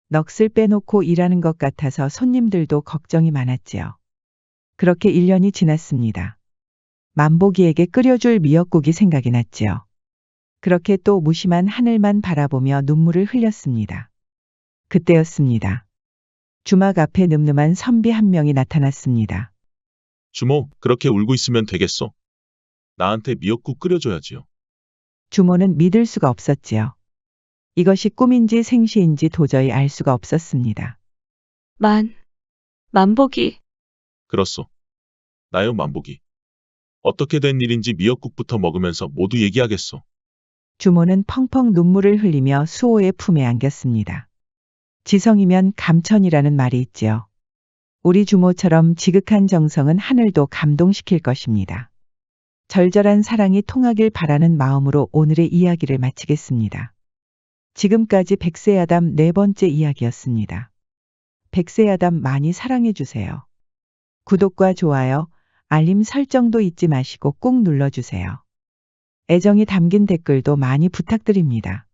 넋을 빼놓고 일하는 것 같아서 손님들도 걱정이 많았지요. 그렇게 1년이 지났습니다. 만보기에게 끓여줄 미역국이 생각이 났지요. 그렇게 또 무심한 하늘만 바라보며 눈물을 흘렸습니다. 그때였습니다. 주막 앞에 늠름한 선비 한 명이 나타났습니다. 주모, 그렇게 울고 있으면 되겠소. 나한테 미역국 끓여줘야지요. 주모는 믿을 수가 없었지요. 이것이 꿈인지 생시인지 도저히 알 수가 없었습니다. 만복이. 그렇소. 나요, 만복이. 어떻게 된 일인지 미역국부터 먹으면서 모두 얘기하겠소. 주모는 펑펑 눈물을 흘리며 수호의 품에 안겼습니다. 지성이면 감천이라는 말이 있지요. 우리 주모처럼 지극한 정성은 하늘도 감동시킬 것입니다. 절절한 사랑이 통하길 바라는 마음으로 오늘의 이야기를 마치겠습니다. 지금까지 백세야담 4번째 이야기였습니다. 백세야담 많이 사랑해주세요. 구독과 좋아요, 알림 설정도 잊지 마시고 꾹 눌러주세요. 애정이 담긴 댓글도 많이 부탁드립니다.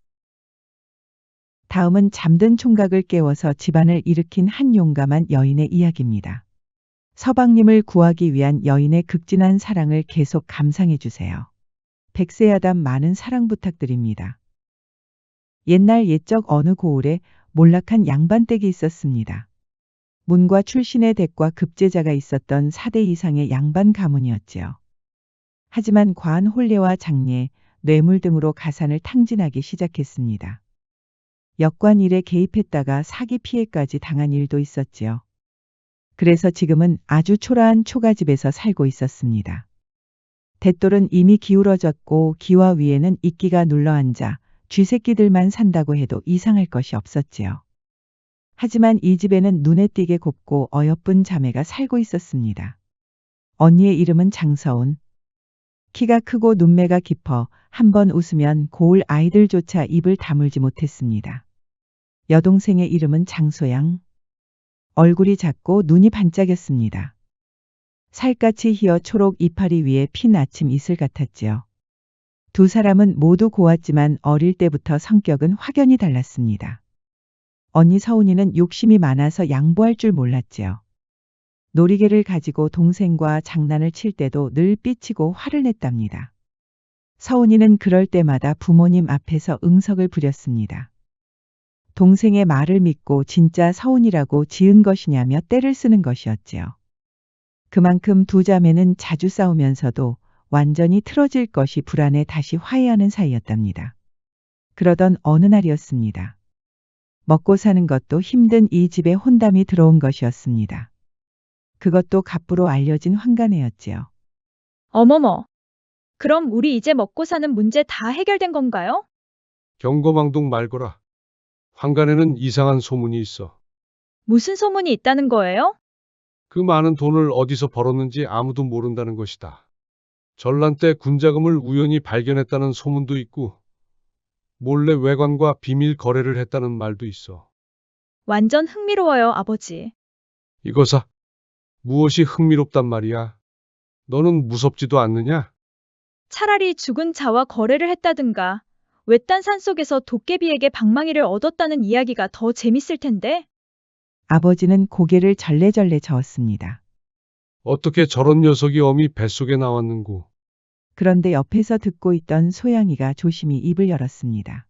다음은 잠든 총각을 깨워서 집안을 일으킨 한 용감한 여인의 이야기입니다. 서방님을 구하기 위한 여인의 극진한 사랑을 계속 감상해주세요. 백세야담 많은 사랑 부탁드립니다. 옛날 옛적 어느 고을에 몰락한 양반댁이 있었습니다. 문과 출신의 댁과 급제자가 있었던 4대 이상의 양반 가문이었지요. 하지만 과한 혼례와 장례, 뇌물 등으로 가산을 탕진하기 시작했습니다. 역관일에 개입했다가 사기 피해까지 당한 일도 있었지요. 그래서 지금은 아주 초라한 초가집에서 살고 있었습니다. 돛돌은 이미 기울어졌고 기와 위에는 이끼가 눌러앉아 쥐새끼들만 산다고 해도 이상할 것이 없었지요. 하지만 이 집에는 눈에 띄게 곱고 어여쁜 자매가 살고 있었습니다. 언니의 이름은 장서운. 키가 크고 눈매가 깊어 한번 웃으면 고을 아이들조차 입을 다물지 못했습니다. 여동생의 이름은 장소양. 얼굴이 작고 눈이 반짝였습니다. 살갗이 희어 초록 이파리 위에 핀 아침 이슬 같았지요. 두 사람은 모두 고왔지만 어릴 때부터 성격은 확연히 달랐습니다. 언니 서운이는 욕심이 많아서 양보할 줄 몰랐지요. 놀이개를 가지고 동생과 장난을 칠 때도 늘 삐치고 화를 냈답니다. 서운이는 그럴 때마다 부모님 앞에서 응석을 부렸습니다. 동생의 말을 믿고 진짜 서운이라고 지은 것이냐며 떼를 쓰는 것이었지요. 그만큼 두 자매는 자주 싸우면서도 완전히 틀어질 것이 불안해 다시 화해하는 사이였답니다. 그러던 어느 날이었습니다. 먹고 사는 것도 힘든 이 집에 혼담이 들어온 것이었습니다. 그것도 갑부로 알려진 환관애였지요. 어머머. 그럼 우리 이제 먹고 사는 문제 다 해결된 건가요? 경거망동 말거라. 환관에는 이상한 소문이 있어. 무슨 소문이 있다는 거예요? 그 많은 돈을 어디서 벌었는지 아무도 모른다는 것이다. 전란 때 군자금을 우연히 발견했다는 소문도 있고, 몰래 외관과 비밀 거래를 했다는 말도 있어. 완전 흥미로워요, 아버지. 이거사, 무엇이 흥미롭단 말이야? 너는 무섭지도 않느냐? 차라리 죽은 자와 거래를 했다든가, 외딴 산속에서 도깨비에게 방망이를 얻었다는 이야기가 더 재밌을 텐데. 아버지는 고개를 절레절레 저었습니다. 어떻게 저런 녀석이 어미 뱃속에 나왔는고? 그런데 옆에서 듣고 있던 소양이가 조심히 입을 열었습니다.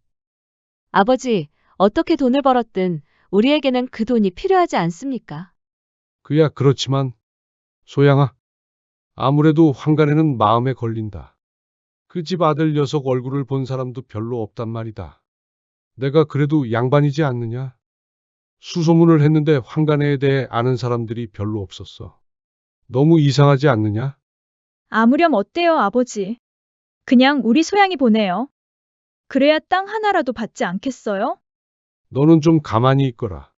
아버지, 어떻게 돈을 벌었든 우리에게는 그 돈이 필요하지 않습니까? 그야 그렇지만, 소양아, 아무래도 환관에는 마음에 걸린다. 그 집 아들 녀석 얼굴을 본 사람도 별로 없단 말이다. 내가 그래도 양반이지 않느냐? 수소문을 했는데 환관에에 대해 아는 사람들이 별로 없었어. 너무 이상하지 않느냐? 아무렴 어때요, 아버지? 그냥 우리 소양이 보내요. 그래야 땅 하나라도 받지 않겠어요? 너는 좀 가만히 있거라.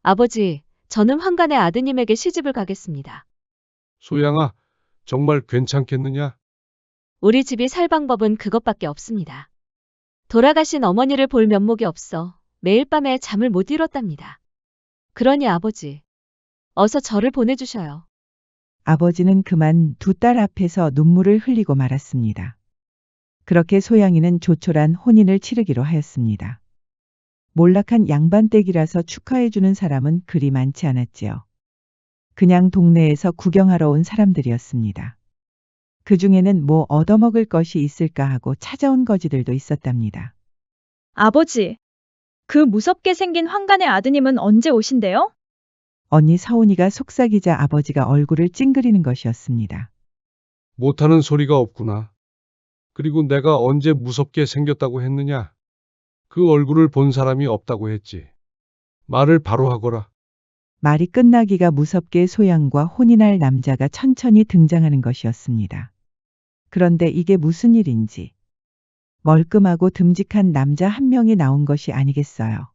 아버지, 저는 환관의 아드님에게 시집을 가겠습니다. 소양아, 정말 괜찮겠느냐? 우리 집이 살 방법은 그것밖에 없습니다. 돌아가신 어머니를 볼 면목이 없어 매일 밤에 잠을 못 이뤘답니다. 그러니 아버지, 어서 저를 보내주셔요. 아버지는 그만 두 딸 앞에서 눈물을 흘리고 말았습니다. 그렇게 소양이는 조촐한 혼인을 치르기로 하였습니다. 몰락한 양반댁이라서 축하해주는 사람은 그리 많지 않았지요. 그냥 동네에서 구경하러 온 사람들이었습니다. 그 중에는 뭐 얻어먹을 것이 있을까 하고 찾아온 거지들도 있었답니다. 아버지, 그 무섭게 생긴 환관의 아드님은 언제 오신대요? 언니 서운이가 속삭이자 아버지가 얼굴을 찡그리는 것이었습니다. 못하는 소리가 없구나. 그리고 내가 언제 무섭게 생겼다고 했느냐? 그 얼굴을 본 사람이 없다고 했지. 말을 바로 하거라. 말이 끝나기가 무섭게 소양과 혼인할 남자가 천천히 등장하는 것이었습니다. 그런데 이게 무슨 일인지 멀끔하고 듬직한 남자 한 명이 나온 것이 아니겠어요.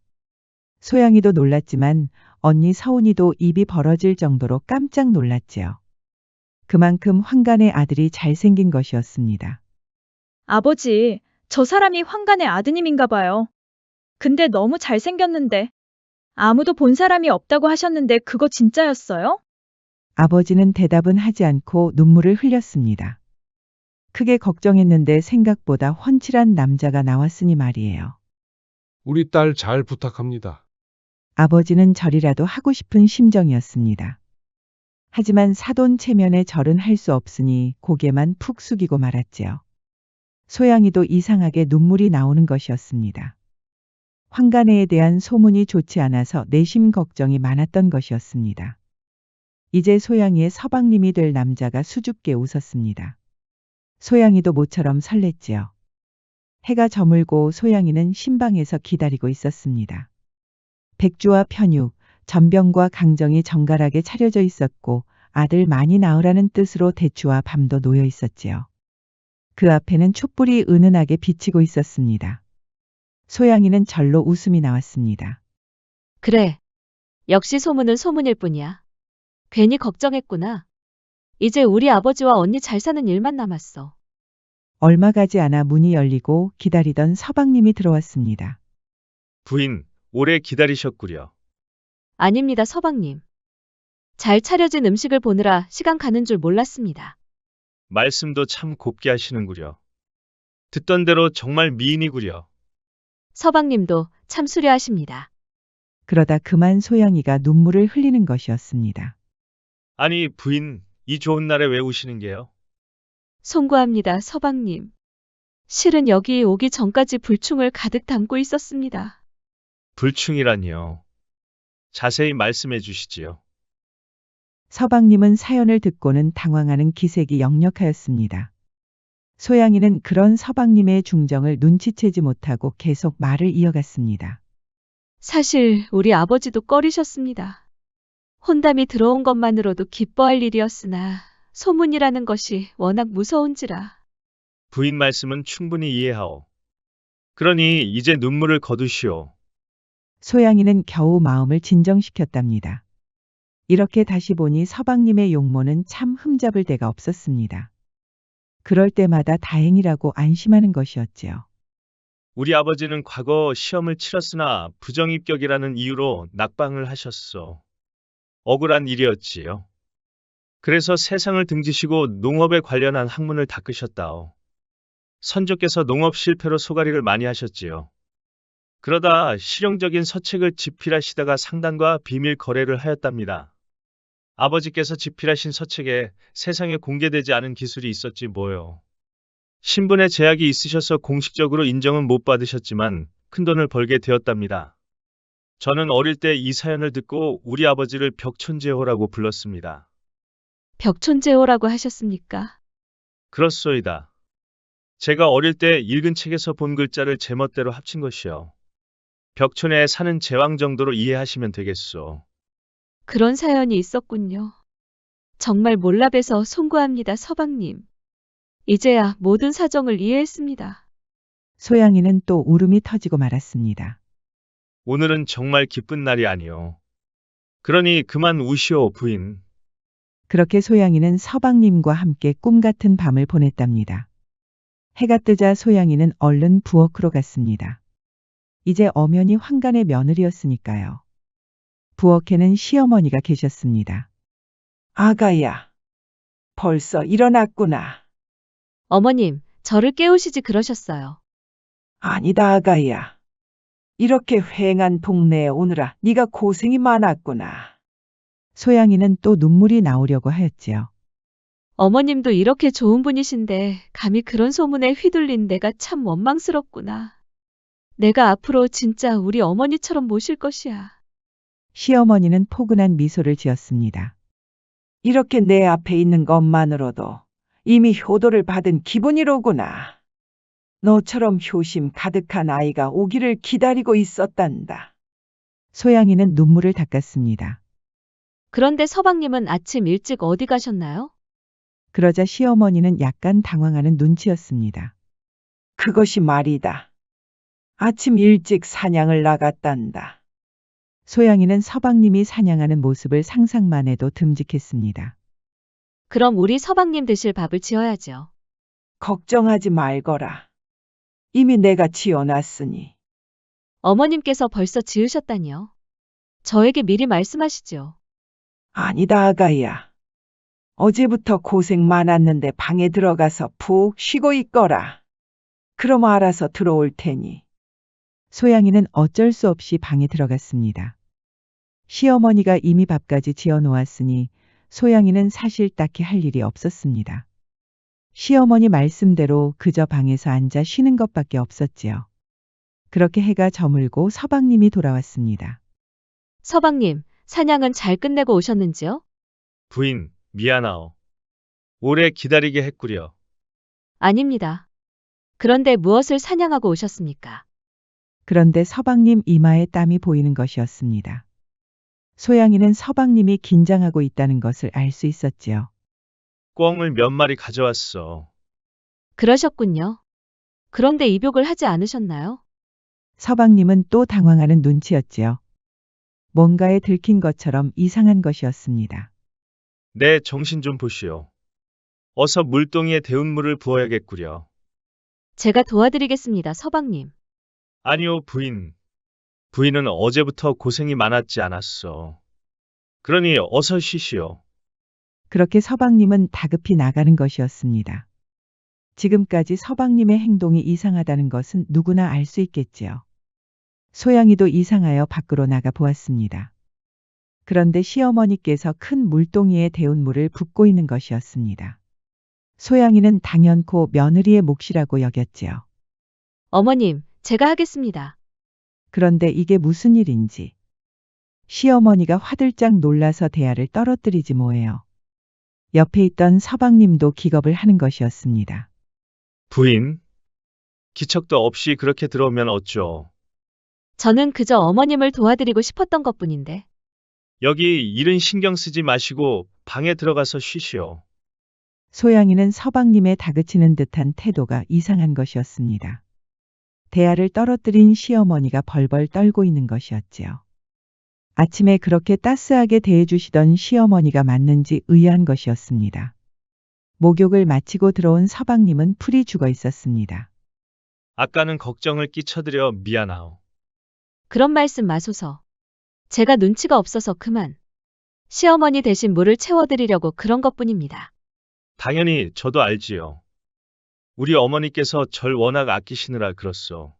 소양이도 놀랐지만 언니 서운이도 입이 벌어질 정도로 깜짝 놀랐지요. 그만큼 환관의 아들이 잘생긴 것이었습니다. 아버지, 저 사람이 환관의 아드님인가 봐요. 근데 너무 잘생겼는데. 아무도 본 사람이 없다고 하셨는데 그거 진짜였어요? 아버지는 대답은 하지 않고 눈물을 흘렸습니다. 크게 걱정했는데 생각보다 훤칠한 남자가 나왔으니 말이에요. 우리 딸 잘 부탁합니다. 아버지는 절이라도 하고 싶은 심정이었습니다. 하지만 사돈 체면에 절은 할 수 없으니 고개만 푹 숙이고 말았지요. 소양이도 이상하게 눈물이 나오는 것이었습니다. 환관애에 대한 소문이 좋지 않아서 내심 걱정이 많았던 것이었습니다. 이제 소양이의 서방님이 될 남자가 수줍게 웃었습니다. 소양이도 모처럼 설렜지요. 해가 저물고 소양이는 신방에서 기다리고 있었습니다. 백주와 편육, 전병과 강정이 정갈하게 차려져 있었고 아들 많이 낳으라는 뜻으로 대추와 밤도 놓여 있었지요. 그 앞에는 촛불이 은은하게 비치고 있었습니다. 소양이는 절로 웃음이 나왔습니다. 그래. 역시 소문은 소문일 뿐이야. 괜히 걱정했구나. 이제 우리 아버지와 언니 잘 사는 일만 남았어. 얼마 가지 않아 문이 열리고 기다리던 서방님이 들어왔습니다. 부인, 오래 기다리셨구려. 아닙니다, 서방님. 잘 차려진 음식을 보느라 시간 가는 줄 몰랐습니다. 말씀도 참 곱게 하시는구려. 듣던 대로 정말 미인이구려. 서방님도 참 수려하십니다. 그러다 그만 소양이가 눈물을 흘리는 것이었습니다. 아니, 부인, 이 좋은 날에 왜 우시는 게요? 송구합니다, 서방님. 실은 여기 오기 전까지 불충을 가득 담고 있었습니다. 불충이라니요. 자세히 말씀해 주시지요. 서방님은 사연을 듣고는 당황하는 기색이 역력하였습니다. 소양이는 그런 서방님의 중정을 눈치채지 못하고 계속 말을 이어갔습니다. 사실 우리 아버지도 꺼리셨습니다. 혼담이 들어온 것만으로도 기뻐할 일이었으나 소문이라는 것이 워낙 무서운지라. 부인 말씀은 충분히 이해하오. 그러니 이제 눈물을 거두시오. 소양이는 겨우 마음을 진정시켰답니다. 이렇게 다시 보니 서방님의 용모는 참 흠잡을 데가 없었습니다. 그럴 때마다 다행이라고 안심하는 것이었지요. 우리 아버지는 과거 시험을 치렀으나 부정입격이라는 이유로 낙방을 하셨소. 억울한 일이었지요. 그래서 세상을 등지시고 농업에 관련한 학문을 닦으셨다오. 선조께서 농업 실패로 소가리를 많이 하셨지요. 그러다 실용적인 서책을 집필하시다가 상단과 비밀 거래를 하였답니다. 아버지께서 집필하신 서책에 세상에 공개되지 않은 기술이 있었지 뭐요. 신분의 제약이 있으셔서 공식적으로 인정은 못 받으셨지만 큰돈을 벌게 되었답니다. 저는 어릴 때 이 사연을 듣고 우리 아버지를 벽촌제호라고 불렀습니다. 벽촌제호라고 하셨습니까? 그렇소이다. 제가 어릴 때 읽은 책에서 본 글자를 제멋대로 합친 것이요. 벽촌에 사는 제왕 정도로 이해하시면 되겠소. 그런 사연이 있었군요. 정말 몰라봬서 송구합니다, 서방님. 이제야 모든 사정을 이해했습니다. 소양이는 또 울음이 터지고 말았습니다. 오늘은 정말 기쁜 날이 아니오. 그러니 그만 우시오, 부인. 그렇게 소양이는 서방님과 함께 꿈 같은 밤을 보냈답니다. 해가 뜨자 소양이는 얼른 부엌으로 갔습니다. 이제 엄연히 환관의 며느리였으니까요. 부엌에는 시어머니가 계셨습니다. 아가야, 벌써 일어났구나. 어머님, 저를 깨우시지 그러셨어요. 아니다, 아가야. 이렇게 휑한 동네에 오느라 네가 고생이 많았구나. 소양이는 또 눈물이 나오려고 하였지요. 어머님도 이렇게 좋은 분이신데 감히 그런 소문에 휘둘린 내가 참 원망스럽구나. 내가 앞으로 진짜 우리 어머니처럼 모실 것이야. 시어머니는 포근한 미소를 지었습니다. 이렇게 내 앞에 있는 것만으로도 이미 효도를 받은 기분이로구나. 너처럼 효심 가득한 아이가 오기를 기다리고 있었단다. 소양이는 눈물을 닦았습니다. 그런데 서방님은 아침 일찍 어디 가셨나요? 그러자 시어머니는 약간 당황하는 눈치였습니다. 그것이 말이다. 아침 일찍 사냥을 나갔단다. 소양이는 서방님이 사냥하는 모습을 상상만 해도 듬직했습니다. 그럼 우리 서방님 드실 밥을 지어야죠. 걱정하지 말거라. 이미 내가 지어놨으니. 어머님께서 벌써 지으셨다니요. 저에게 미리 말씀하시죠. 아니다, 아가야. 어제부터 고생 많았는데 방에 들어가서 푹 쉬고 있거라. 그럼 알아서 들어올 테니. 소양이는 어쩔 수 없이 방에 들어갔습니다. 시어머니가 이미 밥까지 지어 놓았으니 소양이는 사실 딱히 할 일이 없었습니다. 시어머니 말씀대로 그저 방에서 앉아 쉬는 것밖에 없었지요. 그렇게 해가 저물고 서방님이 돌아왔습니다. 서방님, 사냥은 잘 끝내고 오셨는지요? 부인, 미안하오. 오래 기다리게 했구려. 아닙니다. 그런데 무엇을 사냥하고 오셨습니까? 그런데 서방님 이마에 땀이 보이는 것이었습니다. 소양이는 서방님이 긴장하고 있다는 것을 알 수 있었지요. 꿩을 몇 마리 가져왔어. 그러셨군요. 그런데 입욕을 하지 않으셨나요? 서방님은 또 당황하는 눈치였지요. 뭔가에 들킨 것처럼 이상한 것이었습니다. 내 정신 좀 보시오. 어서 물동이에 데운 물을 부어야겠구려. 제가 도와드리겠습니다, 서방님. 아니오, 부인. 부인은 어제부터 고생이 많았지 않았어. 그러니 어서 쉬시오. 그렇게 서방님은 다급히 나가는 것이었습니다. 지금까지 서방님의 행동이 이상하다는 것은 누구나 알 수 있겠지요. 소양이도 이상하여 밖으로 나가 보았습니다. 그런데 시어머니께서 큰 물동이에 데운 물을 붓고 있는 것이었습니다. 소양이는 당연코 며느리의 몫이라고 여겼지요. 어머님, 제가 하겠습니다. 그런데 이게 무슨 일인지. 시어머니가 화들짝 놀라서 대야를 떨어뜨리지 뭐예요. 옆에 있던 서방님도 기겁을 하는 것이었습니다. 부인, 기척도 없이 그렇게 들어오면 어쩌. 저는 그저 어머님을 도와드리고 싶었던 것뿐인데. 여기 일은 신경 쓰지 마시고 방에 들어가서 쉬시오. 소양이는 서방님의 다그치는 듯한 태도가 이상한 것이었습니다. 대야를 떨어뜨린 시어머니가 벌벌 떨고 있는 것이었지요. 아침에 그렇게 따스하게 대해주시던 시어머니가 맞는지 의아한 것이었습니다. 목욕을 마치고 들어온 서방님은 풀이 죽어 있었습니다. 아까는 걱정을 끼쳐드려 미안하오. 그런 말씀 마소서. 제가 눈치가 없어서 그만. 시어머니 대신 물을 채워드리려고 그런 것뿐입니다. 당연히 저도 알지요. 우리 어머니께서 절 워낙 아끼시느라 그렇소.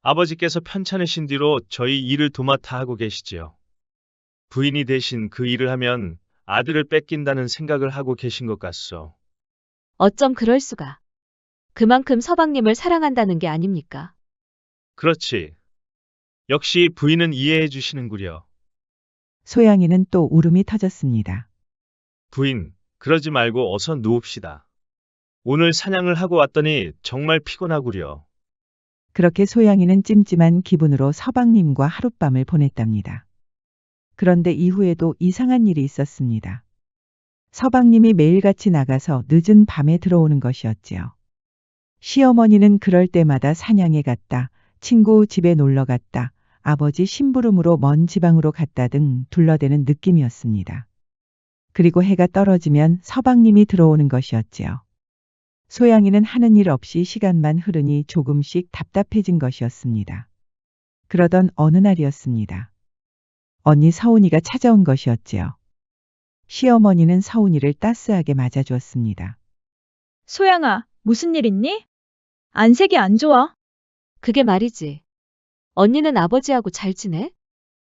아버지께서 편찮으신 뒤로 저희 일을 도맡아 하고 계시지요. 부인이 대신 그 일을 하면 아들을 뺏긴다는 생각을 하고 계신 것 같소. 어쩜 그럴 수가. 그만큼 서방님을 사랑한다는 게 아닙니까? 그렇지. 역시 부인은 이해해 주시는구려. 소양이는 또 울음이 터졌습니다. 부인, 그러지 말고 어서 누웁시다. 오늘 사냥을 하고 왔더니 정말 피곤하구려. 그렇게 소양이는 찜찜한 기분으로 서방님과 하룻밤을 보냈답니다. 그런데 이후에도 이상한 일이 있었습니다. 서방님이 매일같이 나가서 늦은 밤에 들어오는 것이었지요. 시어머니는 그럴 때마다 사냥에 갔다, 친구 집에 놀러 갔다, 아버지 심부름으로 먼 지방으로 갔다 등 둘러대는 느낌이었습니다. 그리고 해가 떨어지면 서방님이 들어오는 것이었지요. 소양이는 하는 일 없이 시간만 흐르니 조금씩 답답해진 것이었습니다. 그러던 어느 날이었습니다. 언니 서운이가 찾아온 것이었지요. 시어머니는 서운이를 따스하게 맞아주었습니다. 소양아, 무슨 일 있니? 안색이 안 좋아. 그게 말이지. 언니는 아버지하고 잘 지내?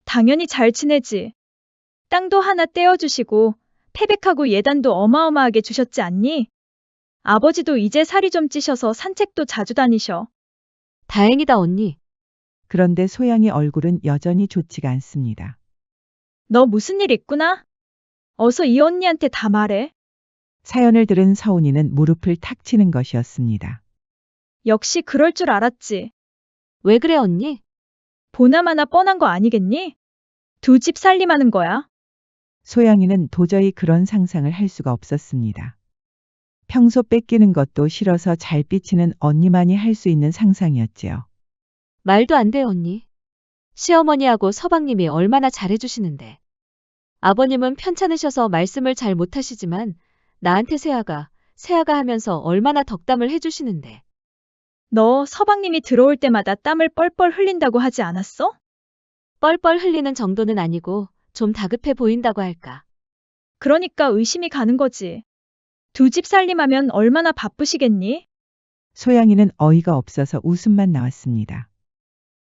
당연히 잘 지내지. 땅도 하나 떼어주시고 패백하고 예단도 어마어마하게 주셨지 않니? 아버지도 이제 살이 좀 찌셔서 산책도 자주 다니셔. 다행이다, 언니. 그런데 소양이 얼굴은 여전히 좋지가 않습니다. 너 무슨 일 있구나? 어서 이 언니한테 다 말해. 사연을 들은 서운이는 무릎을 탁 치는 것이었습니다. 역시 그럴 줄 알았지. 왜 그래, 언니? 보나마나 뻔한 거 아니겠니? 두 집 살림하는 거야. 소양이는 도저히 그런 상상을 할 수가 없었습니다. 평소 뺏기는 것도 싫어서 잘 삐치는 언니만이 할 수 있는 상상이었지요. 말도 안 돼, 언니. 시어머니하고 서방님이 얼마나 잘해주시는데. 아버님은 편찮으셔서 말씀을 잘 못하시지만 나한테 세아가 하면서 얼마나 덕담을 해주시는데. 너 서방님이 들어올 때마다 땀을 뻘뻘 흘린다고 하지 않았어? 뻘뻘 흘리는 정도는 아니고 좀 다급해 보인다고 할까. 그러니까 의심이 가는 거지. 두 집 살림하면 얼마나 바쁘시겠니? 소양이는 어이가 없어서 웃음만 나왔습니다.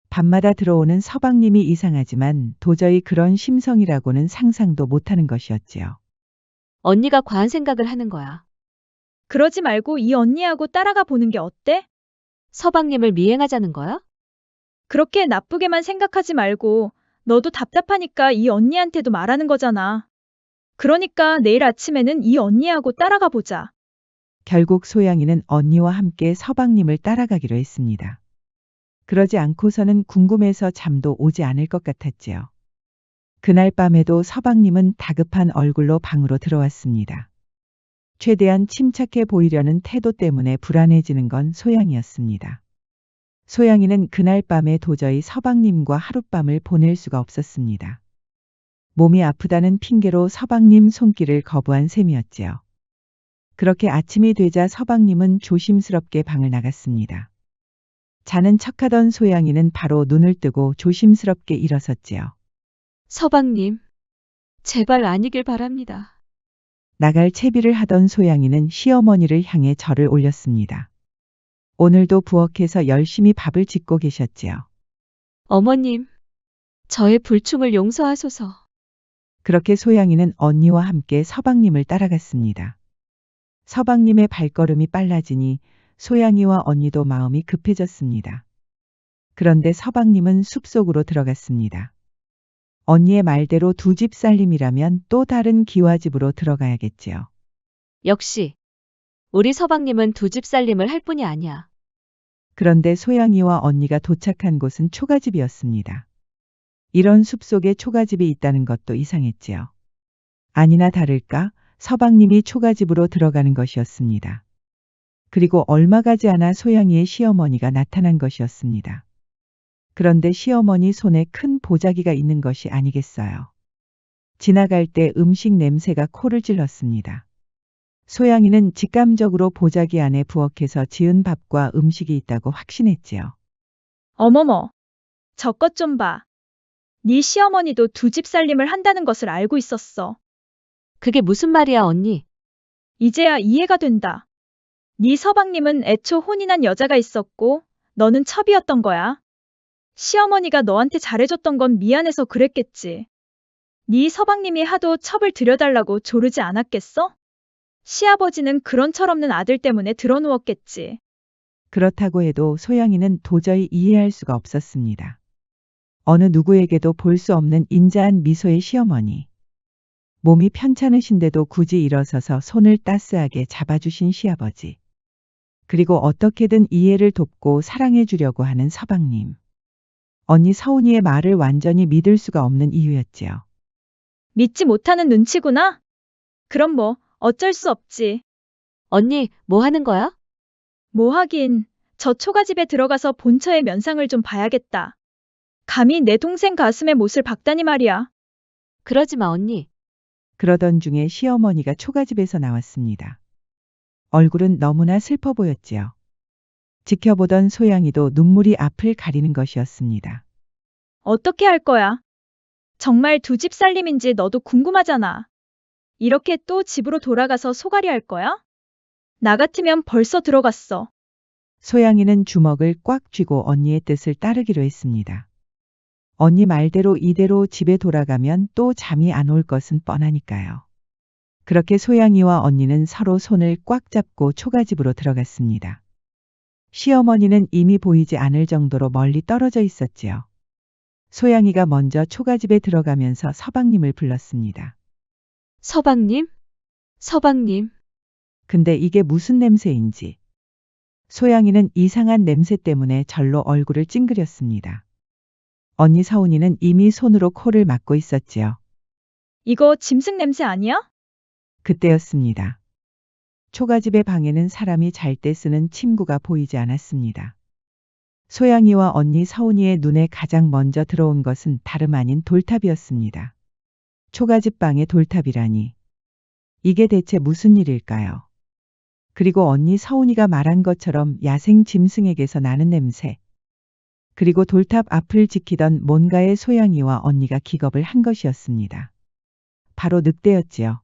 밤마다 들어오는 서방님이 이상하지만 도저히 그런 심성이라고는 상상도 못하는 것이었지요. 언니가 과한 생각을 하는 거야. 그러지 말고 이 언니하고 따라가 보는 게 어때? 서방님을 미행하자는 거야? 그렇게 나쁘게만 생각하지 말고 너도 답답하니까 이 언니한테도 말하는 거잖아. 그러니까 내일 아침에는 이 언니하고 따라가 보자. 결국 소양이는 언니와 함께 서방님을 따라가기로 했습니다. 그러지 않고서는 궁금해서 잠도 오지 않을 것 같았지요. 그날 밤에도 서방님은 다급한 얼굴로 방으로 들어왔습니다. 최대한 침착해 보이려는 태도 때문에 불안해지는 건 소양이었습니다. 소양이는 그날 밤에 도저히 서방님과 하룻밤을 보낼 수가 없었습니다. 몸이 아프다는 핑계로 서방님 손길을 거부한 셈이었지요. 그렇게 아침이 되자 서방님은 조심스럽게 방을 나갔습니다. 자는 척하던 소양이는 바로 눈을 뜨고 조심스럽게 일어섰지요. 서방님, 제발 아니길 바랍니다. 나갈 채비를 하던 소양이는 시어머니를 향해 절을 올렸습니다. 오늘도 부엌에서 열심히 밥을 짓고 계셨지요. 어머님, 저의 불충을 용서하소서. 그렇게 소양이는 언니와 함께 서방님을 따라갔습니다. 서방님의 발걸음이 빨라지니 소양이와 언니도 마음이 급해졌습니다. 그런데 서방님은 숲속으로 들어갔습니다. 언니의 말대로 두 집 살림이라면 또 다른 기와집으로 들어가야겠지요. 역시 우리 서방님은 두 집 살림을 할 뿐이 아니야. 그런데 소양이와 언니가 도착한 곳은 초가집이었습니다. 이런 숲속에 초가집이 있다는 것도 이상했지요. 아니나 다를까 서방님이 초가집으로 들어가는 것이었습니다. 그리고 얼마 가지 않아 소양이의 시어머니가 나타난 것이었습니다. 그런데 시어머니 손에 큰 보자기가 있는 것이 아니겠어요. 지나갈 때 음식 냄새가 코를 찔렀습니다. 소양이는 직감적으로 보자기 안에 부엌에서 지은 밥과 음식이 있다고 확신했지요. 어머머, 저것 좀 봐. 네 시어머니도 두 집 살림을 한다는 것을 알고 있었어. 그게 무슨 말이야, 언니? 이제야 이해가 된다. 네 서방님은 애초 혼인한 여자가 있었고 너는 첩이었던 거야. 시어머니가 너한테 잘해줬던 건 미안해서 그랬겠지. 네 서방님이 하도 첩을 들여달라고 조르지 않았겠어? 시아버지는 그런 철없는 아들 때문에 드러누웠겠지. 그렇다고 해도 소양이는 도저히 이해할 수가 없었습니다. 어느 누구에게도 볼 수 없는 인자한 미소의 시어머니. 몸이 편찮으신데도 굳이 일어서서 손을 따스하게 잡아주신 시아버지. 그리고 어떻게든 이해를 돕고 사랑해 주려고 하는 서방님. 언니 서운이의 말을 완전히 믿을 수가 없는 이유였지요. 믿지 못하는 눈치구나? 그럼 뭐 어쩔 수 없지. 언니, 뭐 하는 거야? 뭐 하긴, 저 초가집에 들어가서 본처의 면상을 좀 봐야겠다. 감히 내 동생 가슴에 못을 박다니 말이야. 그러지 마, 언니. 그러던 중에 시어머니가 초가집에서 나왔습니다. 얼굴은 너무나 슬퍼 보였지요. 지켜보던 소양이도 눈물이 앞을 가리는 것이었습니다. 어떻게 할 거야? 정말 두 집 살림인지 너도 궁금하잖아. 이렇게 또 집으로 돌아가서 소갈이 할 거야? 나 같으면 벌써 들어갔어. 소양이는 주먹을 꽉 쥐고 언니의 뜻을 따르기로 했습니다. 언니 말대로 이대로 집에 돌아가면 또 잠이 안 올 것은 뻔하니까요. 그렇게 소양이와 언니는 서로 손을 꽉 잡고 초가집으로 들어갔습니다. 시어머니는 이미 보이지 않을 정도로 멀리 떨어져 있었지요. 소양이가 먼저 초가집에 들어가면서 서방님을 불렀습니다. 서방님? 서방님. 근데 이게 무슨 냄새인지. 소양이는 이상한 냄새 때문에 절로 얼굴을 찡그렸습니다. 언니 서운이는 이미 손으로 코를 막고 있었지요. 이거 짐승 냄새 아니야? 그때였습니다. 초가집의 방에는 사람이 잘 때 쓰는 침구가 보이지 않았습니다. 소양이와 언니 서운이의 눈에 가장 먼저 들어온 것은 다름 아닌 돌탑이었습니다. 초가집 방에 돌탑이라니. 이게 대체 무슨 일일까요? 그리고 언니 서운이가 말한 것처럼 야생 짐승에게서 나는 냄새. 그리고 돌탑 앞을 지키던 뭔가의 소양이와 언니가 기겁을 한 것이었습니다. 바로 늑대였지요.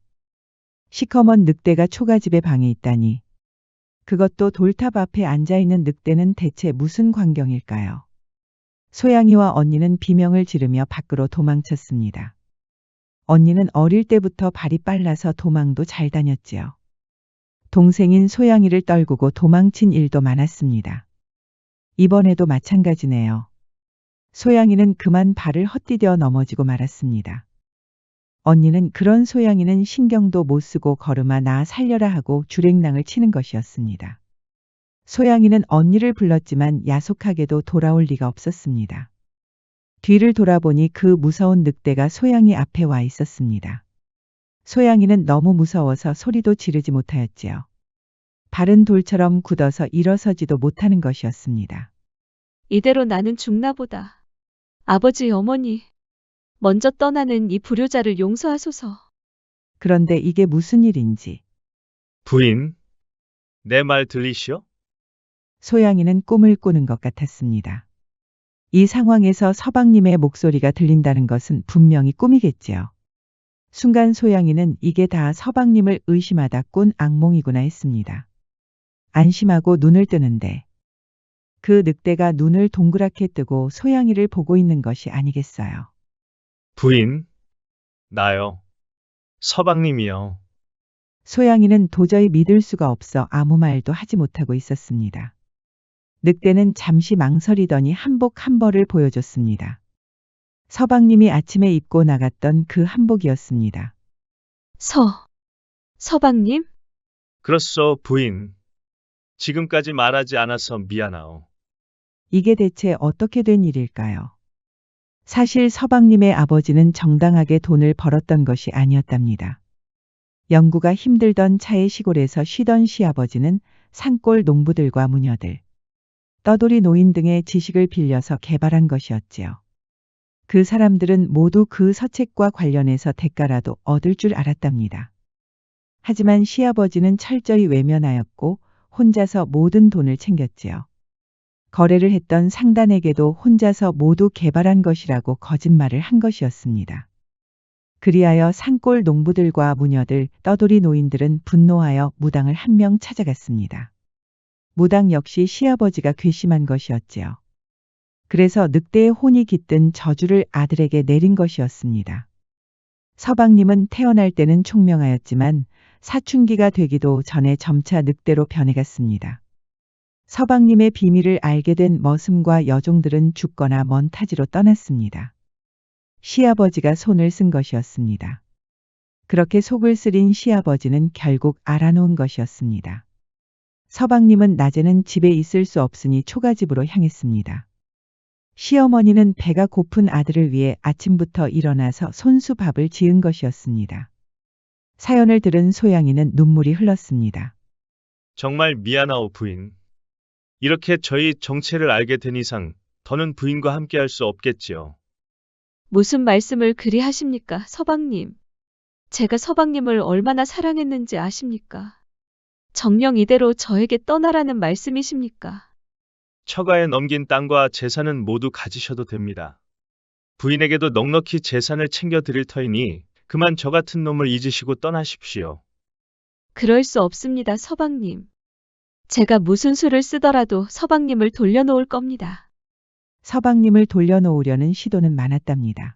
시커먼 늑대가 초가집의 방에 있다니. 그것도 돌탑 앞에 앉아있는 늑대는 대체 무슨 광경일까요? 소양이와 언니는 비명을 지르며 밖으로 도망쳤습니다. 언니는 어릴 때부터 발이 빨라서 도망도 잘 다녔지요. 동생인 소양이를 떨구고 도망친 일도 많았습니다. 이번에도 마찬가지네요. 소양이는 그만 발을 헛디뎌 넘어지고 말았습니다. 언니는 그런 소양이는 신경도 못 쓰고 걸음아 나 살려라 하고 주랭랑을 치는 것이었습니다. 소양이는 언니를 불렀지만 야속하게도 돌아올 리가 없었습니다. 뒤를 돌아보니 그 무서운 늑대가 소양이 앞에 와 있었습니다. 소양이는 너무 무서워서 소리도 지르지 못하였지요. 발은 돌처럼 굳어서 일어서지도 못하는 것이었습니다. 이대로 나는 죽나 보다. 아버지, 어머니. 먼저 떠나는 이 불효자를 용서하소서. 그런데 이게 무슨 일인지. 부인, 내 말 들리시오? 소양이는 꿈을 꾸는 것 같았습니다. 이 상황에서 서방님의 목소리가 들린다는 것은 분명히 꿈이겠지요. 순간 소양이는 이게 다 서방님을 의심하다 꾼 악몽이구나 했습니다. 안심하고 눈을 뜨는데 그 늑대가 눈을 동그랗게 뜨고 소양이를 보고 있는 것이 아니겠어요. 부인, 나요. 서방님이요. 소양이는 도저히 믿을 수가 없어 아무 말도 하지 못하고 있었습니다. 늑대는 잠시 망설이더니 한복 한 벌을 보여줬습니다. 서방님이 아침에 입고 나갔던 그 한복이었습니다. 서방님? 그렇소, 부인. 지금까지 말하지 않아서 미안하오. 이게 대체 어떻게 된 일일까요? 사실 서방님의 아버지는 정당하게 돈을 벌었던 것이 아니었답니다. 영구가 힘들던 차의 시골에서 쉬던 시아버지는 산골 농부들과 무녀들, 떠돌이 노인 등의 지식을 빌려서 개발한 것이었지요. 그 사람들은 모두 그 서책과 관련해서 대가라도 얻을 줄 알았답니다. 하지만 시아버지는 철저히 외면하였고 혼자서 모든 돈을 챙겼지요. 거래를 했던 상단에게도 혼자서 모두 개발한 것이라고 거짓말을 한 것이었습니다. 그리하여 산골 농부들과 무녀들, 떠돌이 노인들은 분노하여 무당을 한 명 찾아갔습니다. 무당 역시 시아버지가 괘씸한 것이었지요. 그래서 늑대의 혼이 깃든 저주를 아들에게 내린 것이었습니다. 서방님은 태어날 때는 총명하였지만 사춘기가 되기도 전에 점차 늑대로 변해갔습니다. 서방님의 비밀을 알게 된 머슴과 여종들은 죽거나 먼 타지로 떠났습니다. 시아버지가 손을 쓴 것이었습니다. 그렇게 속을 쓰린 시아버지는 결국 알아놓은 것이었습니다. 서방님은 낮에는 집에 있을 수 없으니 초가집으로 향했습니다. 시어머니는 배가 고픈 아들을 위해 아침부터 일어나서 손수밥을 지은 것이었습니다. 사연을 들은 소양이는 눈물이 흘렀습니다. 정말 미안하오, 부인. 이렇게 저희 정체를 알게 된 이상 더는 부인과 함께할 수 없겠지요. 무슨 말씀을 그리 하십니까, 서방님? 제가 서방님을 얼마나 사랑했는지 아십니까? 정녕 이대로 저에게 떠나라는 말씀이십니까? 처가에 넘긴 땅과 재산은 모두 가지셔도 됩니다. 부인에게도 넉넉히 재산을 챙겨드릴 터이니 그만 저 같은 놈을 잊으시고 떠나십시오. 그럴 수 없습니다, 서방님. 제가 무슨 수를 쓰더라도 서방님을 돌려놓을 겁니다. 서방님을 돌려놓으려는 시도는 많았답니다.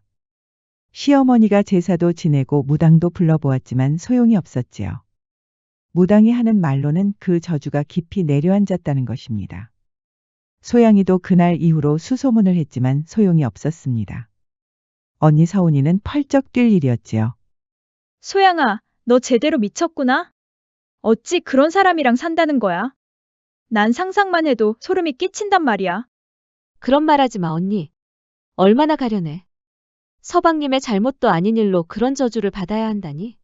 시어머니가 제사도 지내고 무당도 불러보았지만 소용이 없었지요. 무당이 하는 말로는 그 저주가 깊이 내려앉았다는 것입니다. 소양이도 그날 이후로 수소문을 했지만 소용이 없었습니다. 언니 서운이는 펄쩍 뛸 일이었지요. 소양아, 너 제대로 미쳤구나? 어찌 그런 사람이랑 산다는 거야? 난 상상만 해도 소름이 끼친단 말이야. 그런 말 하지 마, 언니. 얼마나 가련해. 서방님의 잘못도 아닌 일로 그런 저주를 받아야 한다니.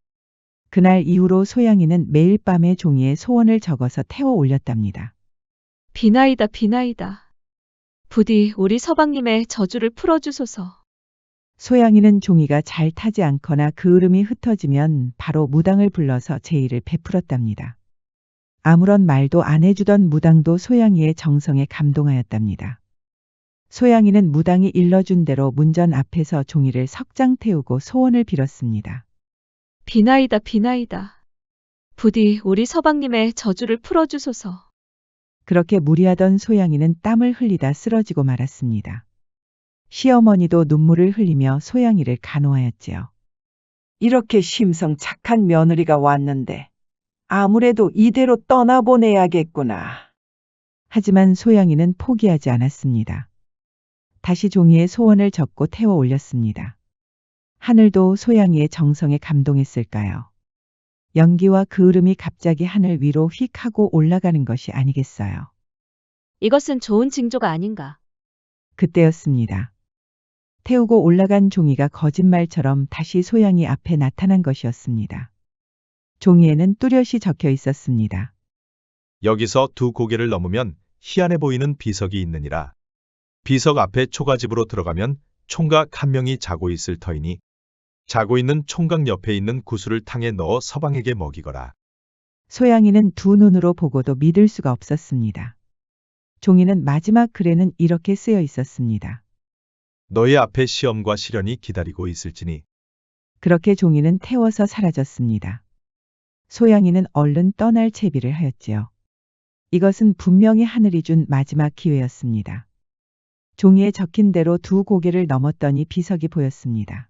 그날 이후로 소양이는 매일 밤에 종이에 소원을 적어서 태워 올렸답니다. 비나이다, 비나이다. 부디 우리 서방님의 저주를 풀어주소서. 소양이는 종이가 잘 타지 않거나 그을음이 흩어지면 바로 무당을 불러서 제의를 베풀었답니다. 아무런 말도 안 해주던 무당도 소양이의 정성에 감동하였답니다. 소양이는 무당이 일러준 대로 문전 앞에서 종이를 석장 태우고 소원을 빌었습니다. 비나이다, 비나이다. 부디 우리 서방님의 저주를 풀어주소서. 그렇게 무리하던 소양이는 땀을 흘리다 쓰러지고 말았습니다. 시어머니도 눈물을 흘리며 소양이를 간호하였지요. 이렇게 심성 착한 며느리가 왔는데 아무래도 이대로 떠나보내야겠구나. 하지만 소양이는 포기하지 않았습니다. 다시 종이에 소원을 적고 태워 올렸습니다. 하늘도 소양이의 정성에 감동했을까요? 연기와 그을음이 갑자기 하늘 위로 휙 하고 올라가는 것이 아니겠어요. 이것은 좋은 징조가 아닌가. 그때였습니다. 태우고 올라간 종이가 거짓말처럼 다시 소양이 앞에 나타난 것이었습니다. 종이에는 뚜렷이 적혀 있었습니다. 여기서 두 고개를 넘으면 희한해 보이는 비석이 있느니라. 비석 앞에 초가집으로 들어가면 총각 한 명이 자고 있을 터이니 자고 있는 총각 옆에 있는 구슬을 탕에 넣어 서방에게 먹이거라. 소양이는 두 눈으로 보고도 믿을 수가 없었습니다. 종이는 마지막 글에는 이렇게 쓰여 있었습니다. 너의 앞에 시험과 시련이 기다리고 있을지니. 그렇게 종이는 태워서 사라졌습니다. 소양이는 얼른 떠날 채비를 하였지요. 이것은 분명히 하늘이 준 마지막 기회였습니다. 종이에 적힌 대로 두 고개를 넘었더니 비석이 보였습니다.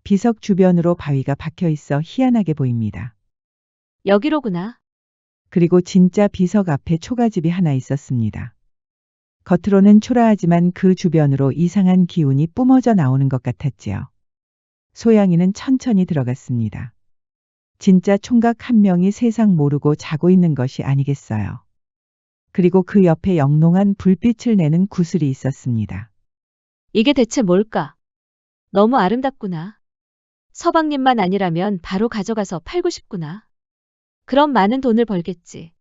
비석 주변으로 바위가 박혀 있어 희한하게 보입니다. 여기로구나. 그리고 진짜 비석 앞에 초가집이 하나 있었습니다. 겉으로는 초라하지만 그 주변으로 이상한 기운이 뿜어져 나오는 것 같았지요. 소양이는 천천히 들어갔습니다. 진짜 총각 한 명이 세상 모르고 자고 있는 것이 아니겠어요. 그리고 그 옆에 영롱한 불빛을 내는 구슬이 있었습니다. 이게 대체 뭘까? 너무 아름답구나. 서방님만 아니라면 바로 가져가서 팔고 싶구나. 그럼 많은 돈을 벌겠지.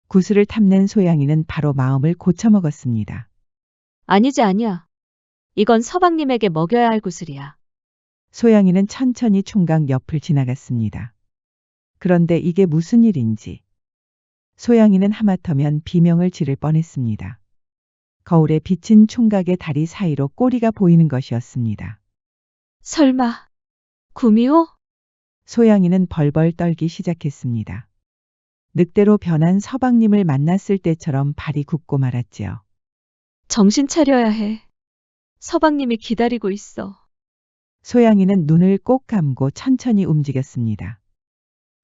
구슬을 탐낸 소양이는 바로 마음을 고쳐먹었습니다. 아니지, 아니야. 이건 서방님에게 먹여야 할 구슬이야. 소양이는 천천히 총각 옆을 지나갔습니다. 그런데 이게 무슨 일인지. 소양이는 하마터면 비명을 지를 뻔했습니다. 거울에 비친 총각의 다리 사이로 꼬리가 보이는 것이었습니다. 설마, 구미호? 소양이는 벌벌 떨기 시작했습니다. 늑대로 변한 서방님을 만났을 때처럼 발이 굳고 말았지요. 정신 차려야 해. 서방님이 기다리고 있어. 소양이는 눈을 꼭 감고 천천히 움직였습니다.